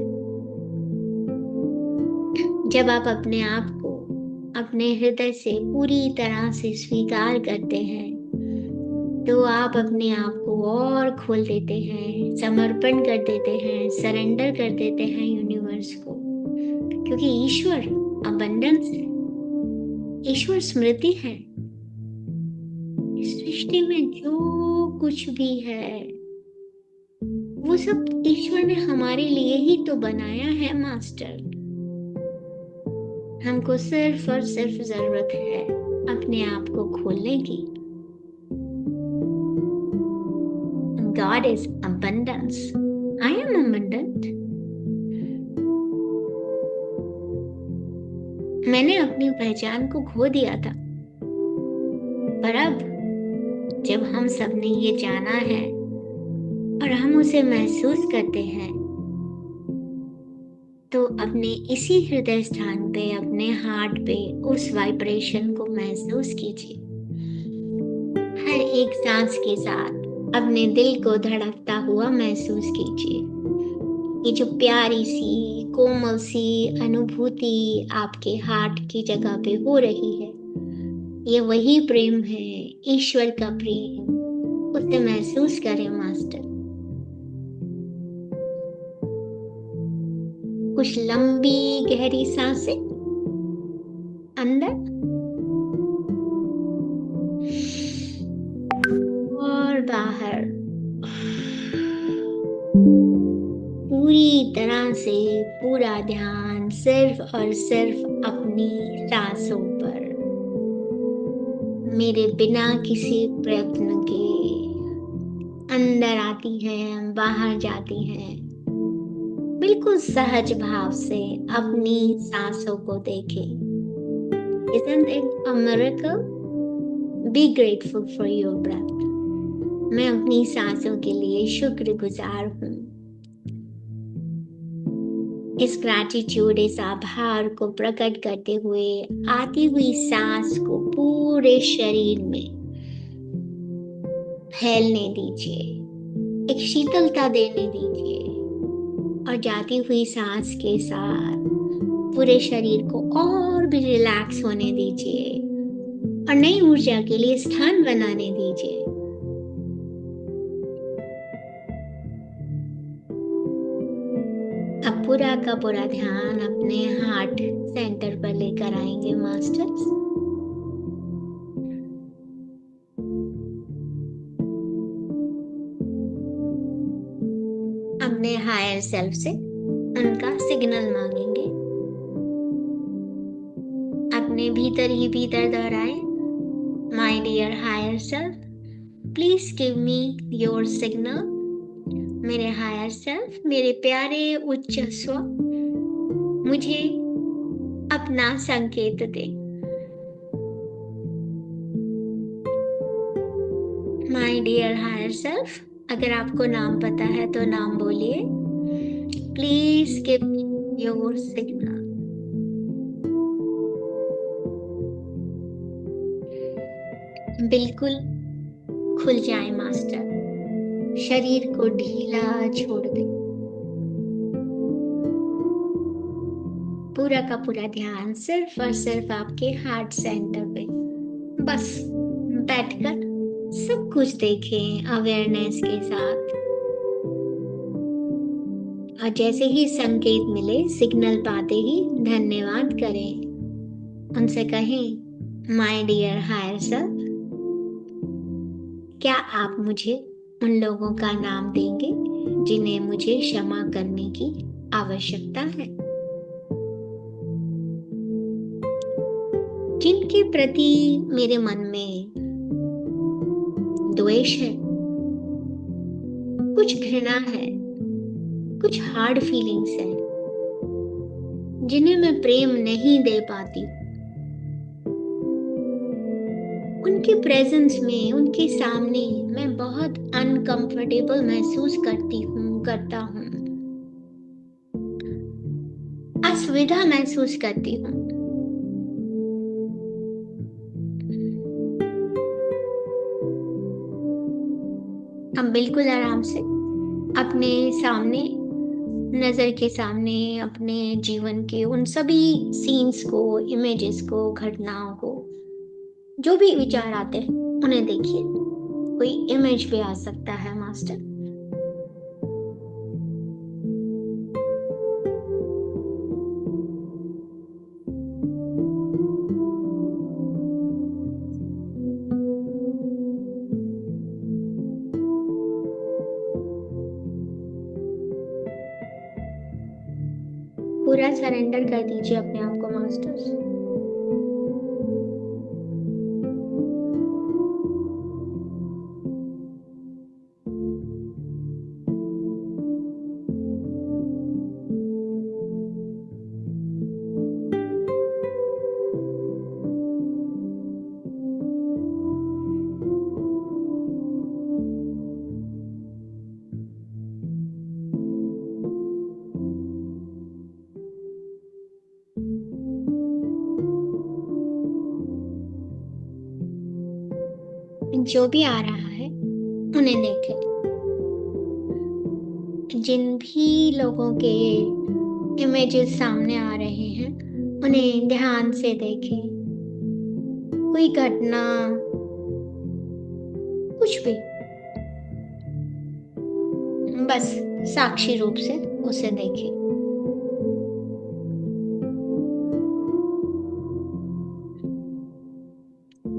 S2: जब आप अपने आप को अपने हृदय से पूरी तरह से स्वीकार करते हैं तो आप अपने आप को और खोल देते हैं, समर्पण कर देते हैं, सरेंडर कर देते हैं यूनिवर्स को, क्योंकि ईश्वर अबंडेंस है, ईश्वर स्मृति है। इस सृष्टि में जो कुछ भी है वो सब ईश्वर ने हमारे लिए ही तो बनाया है मास्टर। हमको सिर्फ और सिर्फ जरूरत है अपने आप को खोलने की। God is abundance. I am abundant. मैंने अपनी पहचान को खो दिया था, पर अब जब हम सब ने ये जाना है और हम उसे महसूस करते हैं तो अपने इसी हृदय स्थान पे, अपने हार्ट पे उस वाइब्रेशन को महसूस कीजिए। हर एक सांस के साथ अपने दिल को धड़कता हुआ महसूस कीजिए। ये जो प्यारी सी कोमल सी अनुभूति आपके हार्ट की जगह पे हो रही है, ये वही प्रेम है, ईश्वर का प्रेम। उसे महसूस करें मास्टर। कुछ लंबी गहरी सांसें अंदर और बाहर, पूरी तरह से पूरा ध्यान सिर्फ और सिर्फ अपनी सांसों पर, मेरे बिना किसी प्रयत्न के अंदर आती हैं, बाहर जाती हैं। बिल्कुल सहज भाव से अपनी सांसों को देखें। Isn't it a miracle? Be grateful for your breath. मैं अपनी सांसों के लिए शुक्रगुजार हूँ। इस ग्रैटिट्यूड, इस आभार को प्रकट करते हुए आती हुई सांस को पूरे शरीर में फैलने दीजिए, एक शीतलता देने दीजिए और जाती हुई सांस के साथ पूरे शरीर को और भी रिलैक्स होने दीजिए और नई ऊर्जा के लिए स्थान बनाने दीजिए। अब पूरा का पूरा ध्यान अपने हार्ट सेंटर पर लेकर आएंगे मास्टर्स। अपने हायर सेल्फ से उनका सिग्नल मांगेंगे। अपने भीतर ही भीतर दोहराएं, my dear higher self, please give me your signal. मेरे हायर सेल्फ, मेरे प्यारे उच्च स्व, मुझे अपना संकेत दे। माय डियर हायर सेल्फ, अगर आपको नाम पता है तो नाम बोलिए। Please give me your signal. बिल्कुल खुल जाए मास्टर, शरीर को ढीला छोड़ दे। पूरा का पूरा ध्यान सिर्फ और सिर्फ आपके हार्ट सेंटर पे, बस बैठकर सब कुछ देखें अवेयरनेस के साथ। और जैसे ही संकेत मिले, सिग्नल पाते ही धन्यवाद करें। उनसे कहें, माय डियर हायर सेल्फ, क्या आप मुझे उन लोगों का नाम देंगे जिन्हें मुझे क्षमा करने की आवश्यकता है, जिनके प्रति मेरे मन में द्वेष है, कुछ घृणा है, कुछ हार्ड फीलिंग्स है, जिन्हें मैं प्रेम नहीं दे पाती। उनके प्रेजेंस में, उनके सामने मैं बहुत अनकंफर्टेबल महसूस करता हूँ, असुविधा महसूस करती हूँ। हम बिल्कुल आराम से अपने सामने, नजर के सामने, अपने जीवन के उन सभी सीन्स को, इमेजेस को, घटनाओं को, जो भी विचार आते हैं उन्हें देखिए। कोई इमेज भी आ सकता है मास्टर। पूरा सरेंडर कर दीजिए अपने आप को मास्टर्स। जो भी आ रहा है उन्हें देखें। जिन भी लोगों के इमेजेस सामने आ रहे हैं उन्हें ध्यान से देखें। कोई घटना, कुछ भी, बस साक्षी रूप से उसे देखें।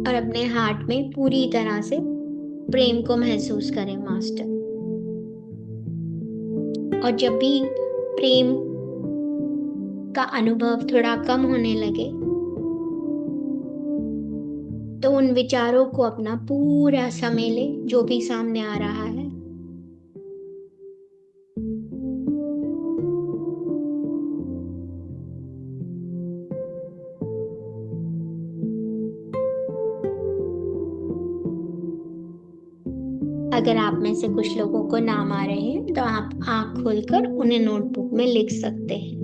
S2: और अपने हार्ट में पूरी तरह से प्रेम को महसूस करें मास्टर। और जब भी प्रेम का अनुभव थोड़ा कम होने लगे तो उन विचारों को अपना पूरा समेले, जो भी सामने आ रहा है। अगर आप में से कुछ लोगों को नाम आ रहे हैं तो आप आंख खोलकर उन्हें नोटबुक में लिख सकते हैं।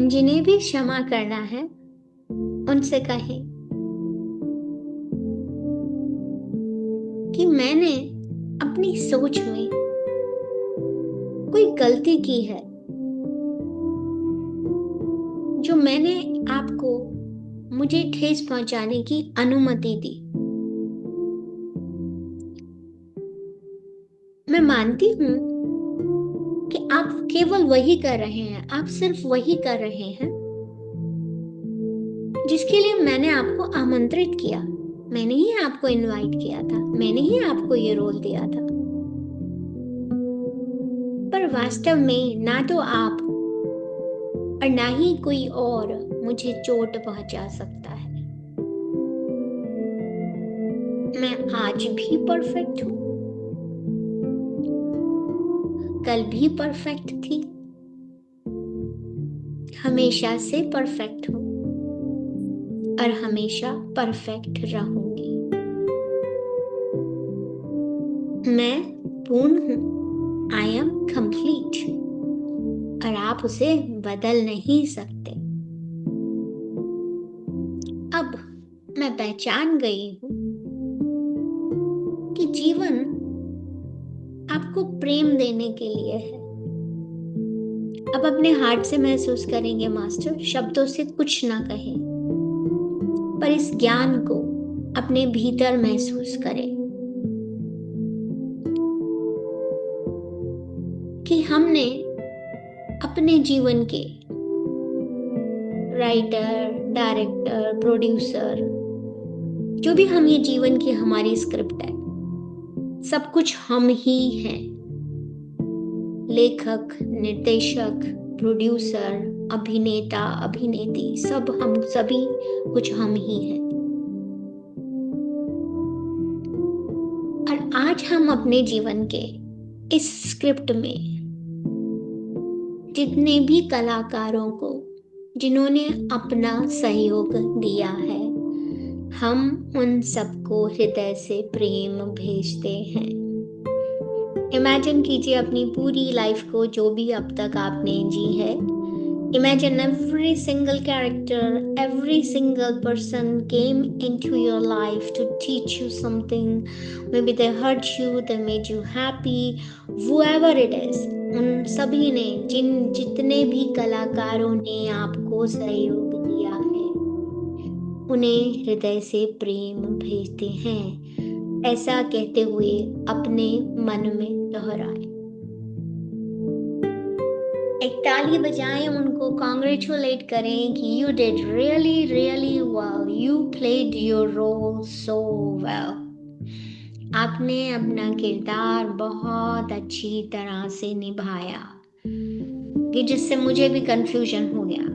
S2: जिन्हें भी क्षमा करना है उनसे कहें कि मैंने अपनी सोच में कोई गलती की है, जो मैंने आपको मुझे ठेस पहुंचाने की अनुमति दी। मैं मानती हूं कि आप केवल वही कर रहे हैं, आप सिर्फ वही कर रहे हैं जिसके लिए मैंने आपको आमंत्रित किया। मैंने ही आपको इनवाइट किया था, मैंने ही आपको ये रोल दिया था। पर वास्तव में ना तो आप और ना ही कोई और मुझे चोट पहुंचा सकता है। मैं आज भी परफेक्ट हूं, कल भी परफेक्ट थी, हमेशा से परफेक्ट हूं और हमेशा परफेक्ट रहूंगी। मैं पूर्ण हूं, आई एम कंप्लीट, और आप उसे बदल नहीं सकते। अब मैं पहचान गई हूं कि जीवन आपको प्रेम देने के लिए है, अब अपने हार्ट से महसूस करेंगे मास्टर, शब्दों से कुछ ना कहें, पर इस ज्ञान को अपने भीतर महसूस करें कि हमने अपने जीवन के राइटर, डायरेक्टर, प्रोड्यूसर, जो भी हम ये जीवन की हमारी स्क्रिप्ट है, सब कुछ हम ही हैं। लेखक, निर्देशक, प्रोड्यूसर, अभिनेता, अभिनेत्री, सब हम सभी कुछ हम ही हैं। और आज हम अपने जीवन के इस स्क्रिप्ट में जितने भी कलाकारों को जिन्होंने अपना सहयोग दिया है, हम उन सबको हृदय से प्रेम भेजते हैं। इमेजिन कीजिए अपनी पूरी लाइफ को, जो भी अब तक आपने जी है। Imagine every single character, every single person came into your life to teach you something. Maybe they hurt you, they made you happy, whoever it is. उन सभी ने, जितने भी कलाकारों ने आपको सहयोग दिया है, उन्हें हृदय से प्रेम भेजते हैं। ऐसा कहते हुए अपने मन में दोहराएं। एक ताली बजाएं, उनको कॉन्ग्रेचुलेट करें कि you did really really well, you played your role so well. आपने अपना किरदार बहुत अच्छी तरह से निभाया, कि जिससे मुझे भी कंफ्यूजन हो गया।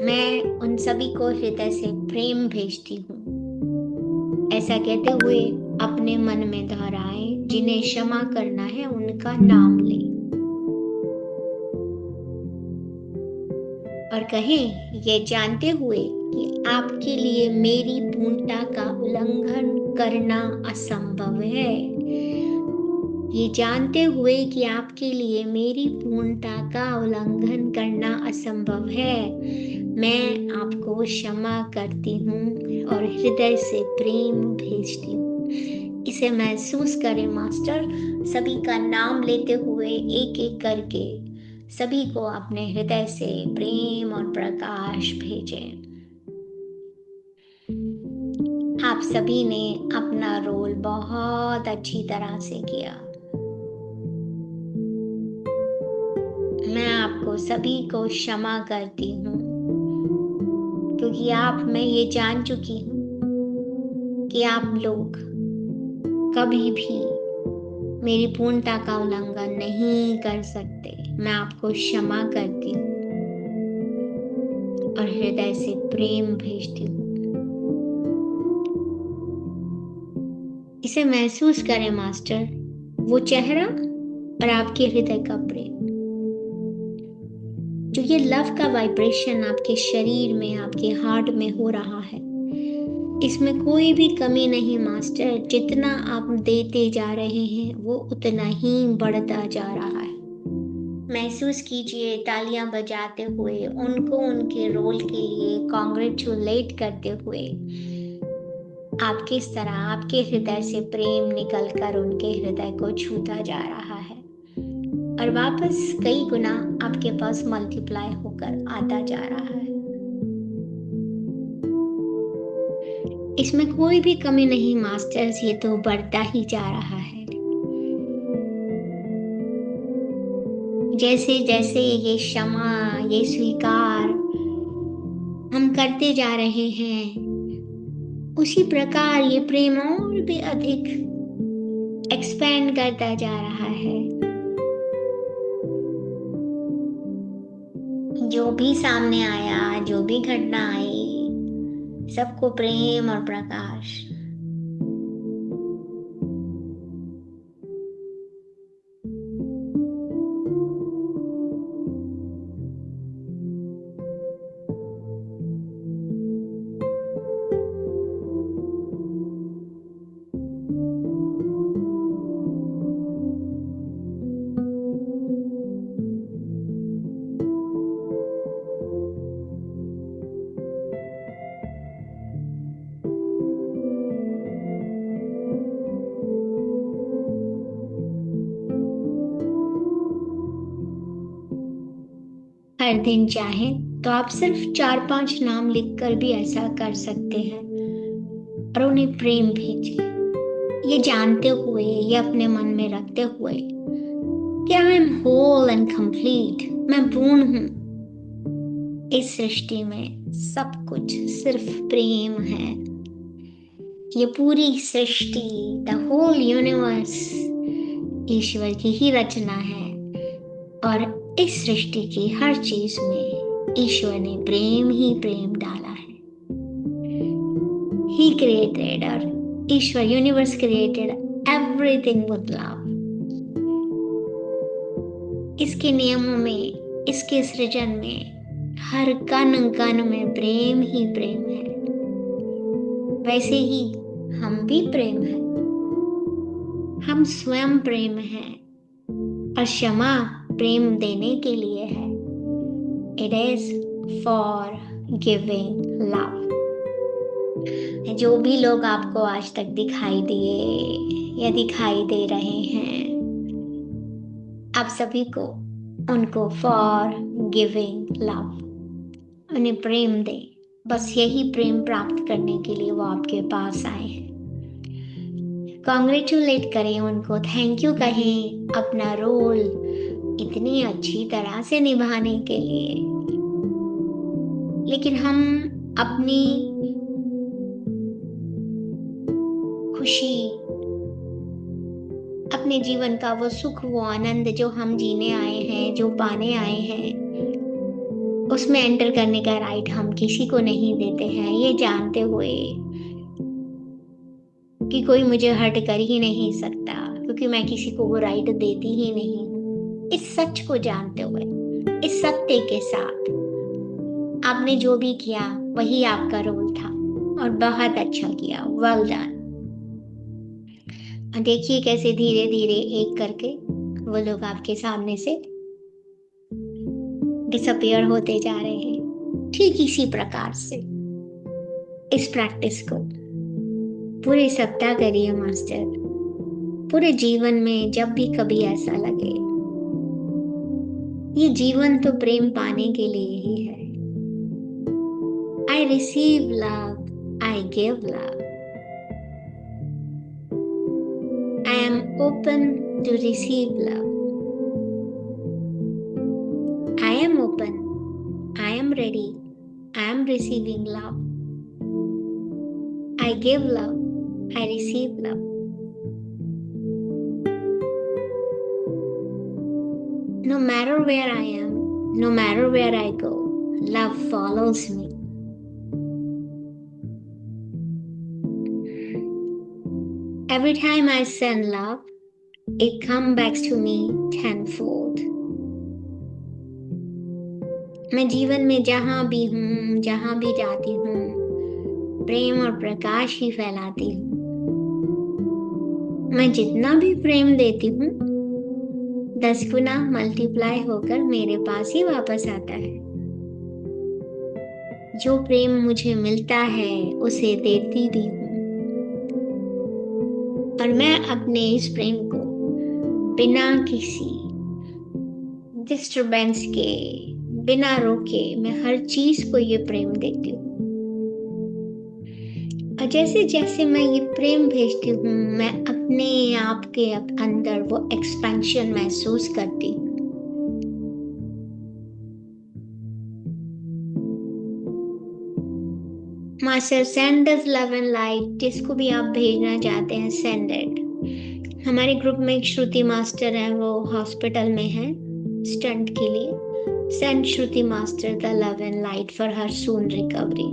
S2: मैं उन सभी को हृदय से प्रेम भेजती हूँ। ऐसा कहते हुए अपने मन में दोहराएं, जिन्हें क्षमा करना है उनका नाम लें और कहें, ये जानते हुए कि आपके लिए मेरी पूर्णता का उल्लंघन करना असंभव है। ये जानते हुए कि आपके लिए मेरी पूर्णता का उल्लंघन करना असंभव है, मैं आपको क्षमा करती हूँ और हृदय से प्रेम भेजती हूँ। इसे महसूस करें मास्टर, सभी का नाम लेते हुए एक एक करके सभी को अपने हृदय से प्रेम और प्रकाश भेजें। आप सभी ने अपना रोल बहुत अच्छी तरह से किया। मैं आपको सभी को क्षमा करती हूँ, क्योंकि मैं ये जान चुकी हूँ कि आप लोग कभी भी मेरी पूर्णता का उल्लंघन नहीं कर सकते। मैं आपको क्षमा करती हूँ और हृदय से प्रेम भेजती हूँ। इसे महसूस करें मास्टर, वो चेहरा और आपके हृदय का प्रेम, जो ये लव का वाइब्रेशन आपके शरीर में, आपके हार्ट में हो रहा है, इसमें कोई भी कमी नहीं मास्टर। जितना आप देते जा रहे हैं वो उतना ही बढ़ता जा रहा है। महसूस कीजिए तालियां बजाते हुए, उनको उनके रोल के लिए कॉन्ग्रेचुलेट करते हुए आप किस तरह आपके हृदय से प्रेम निकलकर उनके हृदय को छूता जा रहा है और वापस कई गुना आपके पास मल्टीप्लाई होकर आता जा रहा है। इसमें कोई भी कमी नहीं मास्टर्स, ये तो बढ़ता ही जा रहा है। जैसे जैसे ये क्षमा, ये स्वीकार हम करते जा रहे हैं, उसी प्रकार ये प्रेम और भी अधिक एक्सपेंड करता जा रहा है। जो भी सामने आया, जो भी घटना आई, सबको प्रेम और प्रकाश। हर दिन चाहें तो आप सिर्फ 4-5 नाम लिखकर भी ऐसा कर सकते हैं और उन्हें प्रेम भेजें, ये जानते हुए, ये अपने मन में रखते हुए कि I am whole and complete, मैं पूर्ण हूं। इस सृष्टि में सब कुछ सिर्फ प्रेम है। ये पूरी सृष्टि, द होल यूनिवर्स, ईश्वर की ही रचना है और इस सृष्टि की हर चीज में ईश्वर ने प्रेम ही प्रेम डाला है। He created, और ईश्वर universe created everything with love. इसके नियमों में, इसके सृजन में हर कण कण में प्रेम ही प्रेम है। वैसे ही हम भी प्रेम हैं, हम स्वयं प्रेम हैं और क्षमा प्रेम देने के लिए है। It is for giving love. जो भी लोग आपको आज तक दिखाई दिए या दिखाई दे रहे हैं, आप सभी को उनको फॉर गिविंग लव, उन्हें प्रेम दें। बस यही प्रेम प्राप्त करने के लिए वो आपके पास आए हैं। कॉन्ग्रेचुलेट करें उनको, थैंक यू कहें अपना रोल इतनी अच्छी तरह से निभाने के लिए। लेकिन हम अपनी खुशी, अपने जीवन का वो सुख, वो आनंद जो हम जीने आए हैं, जो पाने आए हैं, उसमें एंटर करने का राइट हम किसी को नहीं देते हैं, ये जानते हुए कि कोई मुझे हर्ट कर ही नहीं सकता, क्योंकि मैं किसी को वो राइट देती ही नहीं हूँ। इस सच को जानते हुए, इस सत्य के साथ आपने जो भी किया वही आपका रोल था और बहुत अच्छा किया, वेल डन। देखिए कैसे धीरे धीरे एक करके वो लोग आपके सामने से डिसअपियर होते जा रहे हैं। ठीक इसी प्रकार से इस प्रैक्टिस को पूरे सप्ताह करिए मास्टर। पूरे जीवन में जब भी कभी ऐसा लगे, ये जीवन तो प्रेम पाने के लिए ही है। I receive love, I give love. I am open to receive love. I am open, I am ready, I am receiving love. I give love, I receive love. No matter where I am, no matter where I go, love follows me. Every time I send love, it comes back to me tenfold. मैं जीवन में जहाँ भी हूँ, जहाँ भी जाती हूँ, प्रेम और प्रकाश ही फैलाती हूँ। मैं जितना भी प्रेम देती हूँ, 10 गुना मल्टीप्लाई होकर मेरे पास ही वापस आता है। जो प्रेम मुझे मिलता है उसे देती भी हूँ, और मैं अपने इस प्रेम को बिना किसी डिस्टरबेंस के, बिना रोके, मैं हर चीज को ये प्रेम देती हूँ। और जैसे जैसे मैं ये प्रेम भेजती हूँ, मैं अपने आप के अंदर वो एक्सपेंशन महसूस करती हूँ। Master send this love and light, जिसको भी आप भेजना चाहते हैं, सेंड इट। हमारे ग्रुप में एक श्रुति मास्टर है, वो हॉस्पिटल में है स्टंट के लिए। Send Shruti master the love and light for her soon recovery.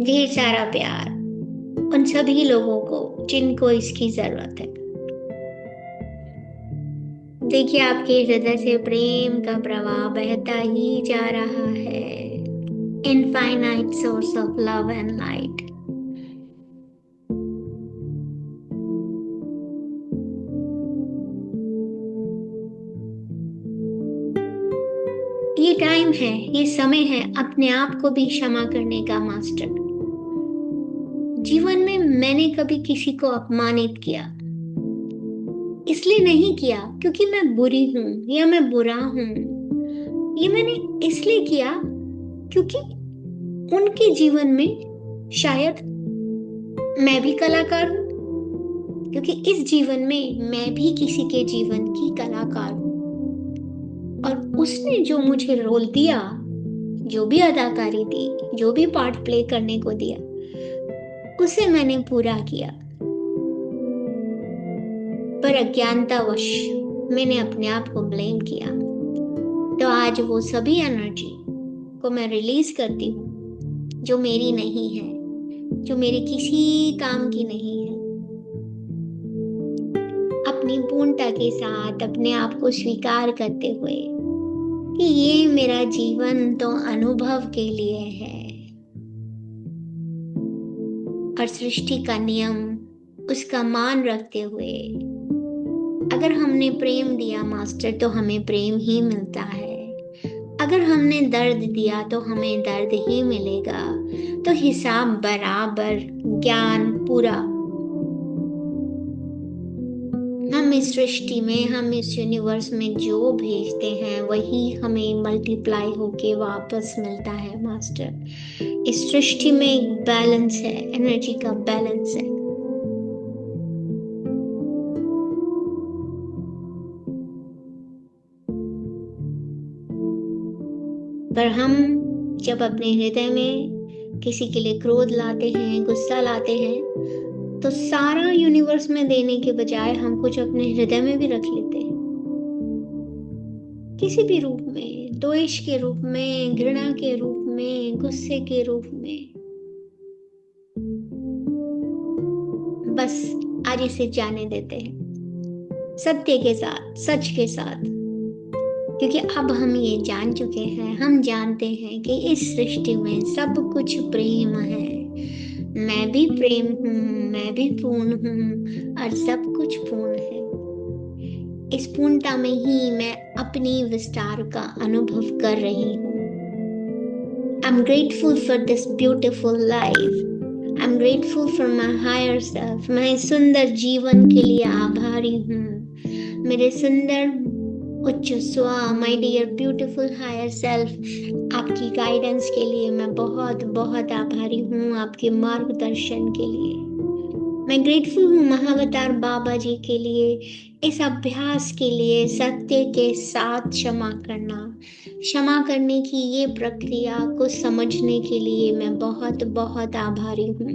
S2: ढेर सारा प्यार उन सभी लोगों को जिनको इसकी जरूरत है। देखिए आपके हृदय से प्रेम का प्रवाह बहता ही जा रहा है। Infinite source of love and light. ये टाइम है, ये समय है अपने आप को भी क्षमा करने का मास्टर। जीवन में मैंने कभी किसी को अपमानित किया, इसलिए नहीं किया क्योंकि मैं बुरी हूं या मैं बुरा हूं। ये मैंने इसलिए किया क्योंकि उनके जीवन में शायद मैं भी कलाकार हूं, क्योंकि इस जीवन में मैं भी किसी के जीवन की कलाकार हूं। और उसने जो मुझे रोल दिया, जो भी अदाकारी दी, जो भी पार्ट प्ले करने को दिया, उसे मैंने पूरा किया। पर अज्ञानतावश मैंने अपने आप को ब्लेम किया। तो आज वो सभी एनर्जी को मैं रिलीज करती हूँ जो मेरी नहीं है, जो मेरे किसी काम की नहीं है। अपनी पूर्णता के साथ अपने आप को स्वीकार करते हुए कि ये मेरा जीवन तो अनुभव के लिए है, और सृष्टि का नियम, उसका मान रखते हुए अगर हमने प्रेम दिया मास्टर तो हमें प्रेम ही मिलता है, अगर हमने दर्द दिया तो हमें दर्द ही मिलेगा। तो हिसाब बराबर, ज्ञान पूरा। हम इस सृष्टि में, हम इस यूनिवर्स में जो भेजते हैं वही हमें मल्टीप्लाई होके वापस मिलता है मास्टर। इस सृष्टि में एक बैलेंस है, एनर्जी का बैलेंस है। पर हम जब अपने हृदय में किसी के लिए क्रोध लाते हैं, गुस्सा लाते हैं, तो सारा यूनिवर्स में देने के बजाय हम कुछ अपने हृदय में भी रख लेते हैं, किसी भी रूप में, द्वेष के रूप में, घृणा के रूप में, गुस्से के रूप में। बस आज इसे जाने देते हैं, सत्य के साथ, सच के साथ, क्योंकि अब हम ये जान चुके हैं, हम जानते हैं कि इस सृष्टि में सब कुछ प्रेम है। मैं भी प्रेम हूँ, मैं भी पूर्ण हूँ, और सब कुछ पूर्ण है। इस पूर्णता में ही मैं अपनी विस्तार का अनुभव कर रही हूँ। I'm grateful for this beautiful life. I'm grateful for my higher self. मैं सुंदर जीवन के लिए आभारी हूँ। मेरे सुंदर उच्च स्व, my dear beautiful higher self, आपकी गाइडेंस के लिए मैं बहुत बहुत आभारी हूँ, आपके मार्गदर्शन के लिए। मैं ग्रेटफुल हूँ महावतार बाबा जी के लिए, इस अभ्यास के लिए, सत्य के साथ क्षमा करना, क्षमा करने की ये प्रक्रिया को समझने के लिए मैं बहुत बहुत आभारी हूँ।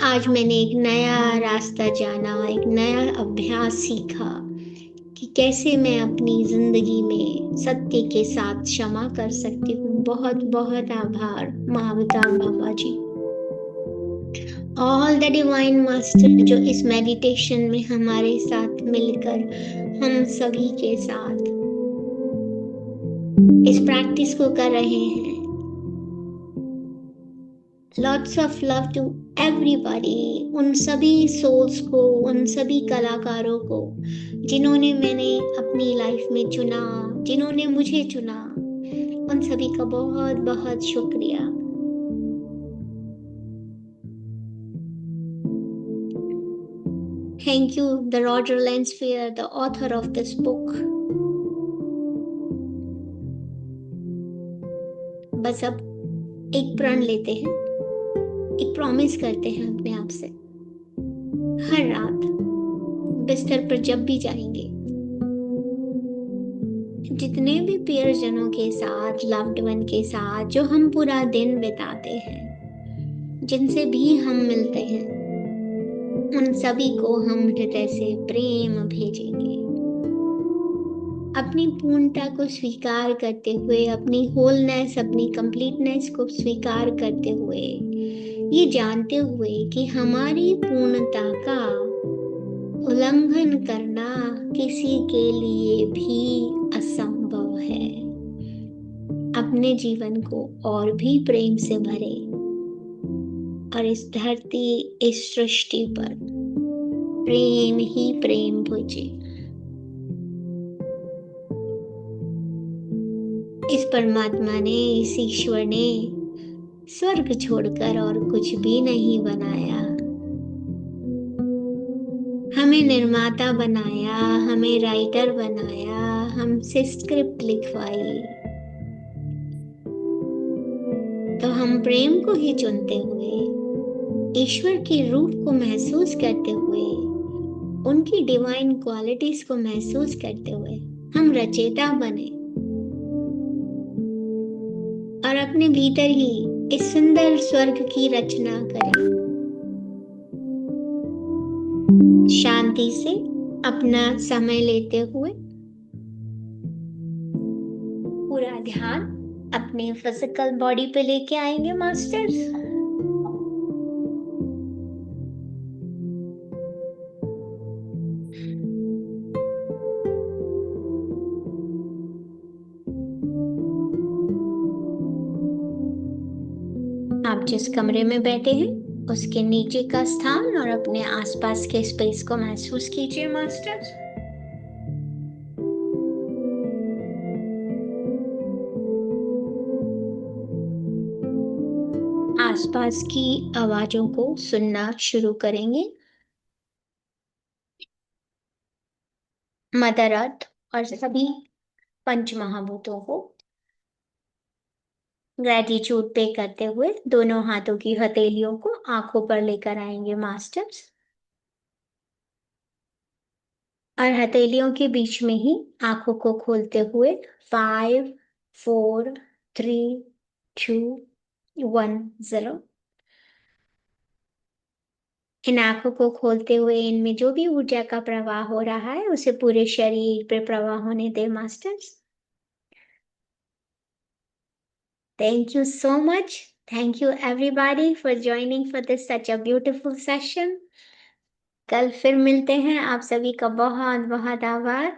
S2: आज मैंने एक नया रास्ता जाना, एक नया अभ्यास सीखा कि कैसे मैं अपनी जिंदगी में सत्य के साथ क्षमा कर सकती हूँ। बहुत बहुत आभार महावतार बाबा जी। ऑल द डिवाइन मास्टर जो इस मेडिटेशन में हमारे साथ मिलकर हम सभी के साथ इस प्रैक्टिस को कर रहे हैं। Lots of love to everybody, उन सभी सोल्स को, उन सभी कलाकारों को जिन्होंने मैंने अपनी लाइफ में चुना, जिन्होंने मुझे चुना, उन सभी का बहुत बहुत शुक्रिया। Thank you, the Roger Lansfield, the author of this book. बस अब एक प्रण लेते हैं, एक प्रॉमिस करते हैं अपने आप से। हर रात बिस्तर पर जब भी जाएंगे, जितने भी प्रियजनों के साथ, लव्ड वन के साथ जो हम पूरा दिन बिताते हैं, जिनसे भी हम मिलते हैं, उन सभी को हम हृदय से प्रेम भेजेंगे। अपनी पूर्णता को स्वीकार करते हुए, अपनी होलनेस, अपनी कंप्लीटनेस को स्वीकार करते हुए, ये जानते हुए कि हमारी पूर्णता का उल्लंघन करना किसी के लिए भी असंभव है। अपने जीवन को और भी प्रेम से भरे और इस धरती, इस सृष्टि पर प्रेम ही प्रेम भेजे। इस परमात्मा ने, इस ईश्वर ने स्वर्ग छोड़कर और कुछ भी नहीं बनाया। हमें हमें निर्माता बनाया, हमें राइटर बनाया, हमसे स्क्रिप्ट लिखवाई, तो हम प्रेम को ही चुनते हुए, ईश्वर की रूप को महसूस करते हुए, उनकी डिवाइन क्वालिटीज को महसूस करते हुए हम रचयिता बने और अपने भीतर ही इस सुंदर स्वर्ग की रचना करें। शांति से अपना समय लेते हुए पूरा ध्यान अपने फिजिकल बॉडी पे लेके आएंगे मास्टर्स। आप जिस कमरे में बैठे हैं उसके नीचे का स्थान और अपने आसपास के स्पेस को महसूस कीजिए मास्टर्स। आसपास की आवाजों को सुनना शुरू करेंगे। मदर अर्थ और सभी पंच महाभूतों को ग्रेटिट्यूड पे करते हुए दोनों हाथों की हथेलियों को आंखों पर लेकर आएंगे मास्टर्स, और हथेलियों के बीच में ही आंखों को खोलते हुए 5 4 3 2 1 0। इन आंखों को खोलते हुए इनमें जो भी ऊर्जा का प्रवाह हो रहा है उसे पूरे शरीर पे प्रवाह होने दे masters. Thank you so much. Thank you everybody for joining for this such a beautiful session. कल फिर मिलते हैं। आप सभी का बहुत बहुत आभार।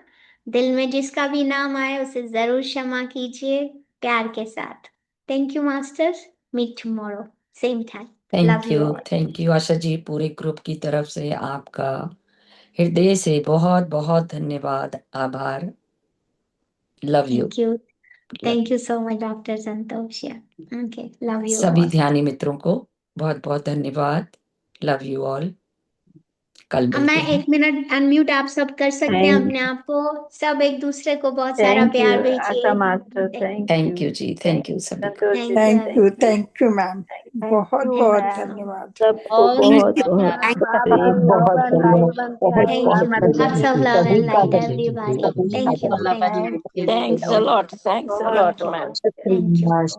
S2: दिल में जिसका भी नाम आए उसे जरूर क्षमा कीजिए प्यार के साथ। Thank you masters. Meet tomorrow same time. Love you all.
S1: Thank you Asha ji. पूरे ग्रुप की तरफ से आपका हृदय से बहुत बहुत धन्यवाद, आभार। Love you.
S2: Thank you so much Dr. Santosh. Yeah. Okay. Love you
S1: सभी
S2: all.
S1: ध्यानी मित्रों को बहुत बहुत धन्यवाद। Love you all. कल
S2: अब
S1: मिलते
S2: मैं
S1: हैं।
S2: 1 मिनट अनम्यूट आप सब कर सकते हैं
S5: Thank-
S2: अपने आप को। सब एक दूसरे को बहुत सारा
S5: Thank
S2: प्यार
S5: you,
S2: भेजिए।
S5: Asha Master.
S1: थैंक यू जी, थैंक यू सभी को।
S5: Santosh ji,
S8: thank you ma'am, बहुत बहुत धन्यवाद।
S5: सबको बहुत बहुत
S4: बहुत
S2: Thank you. Lots of love and light everybody. Thank you.
S6: Thanks a lot, ma'am.
S2: Thank you.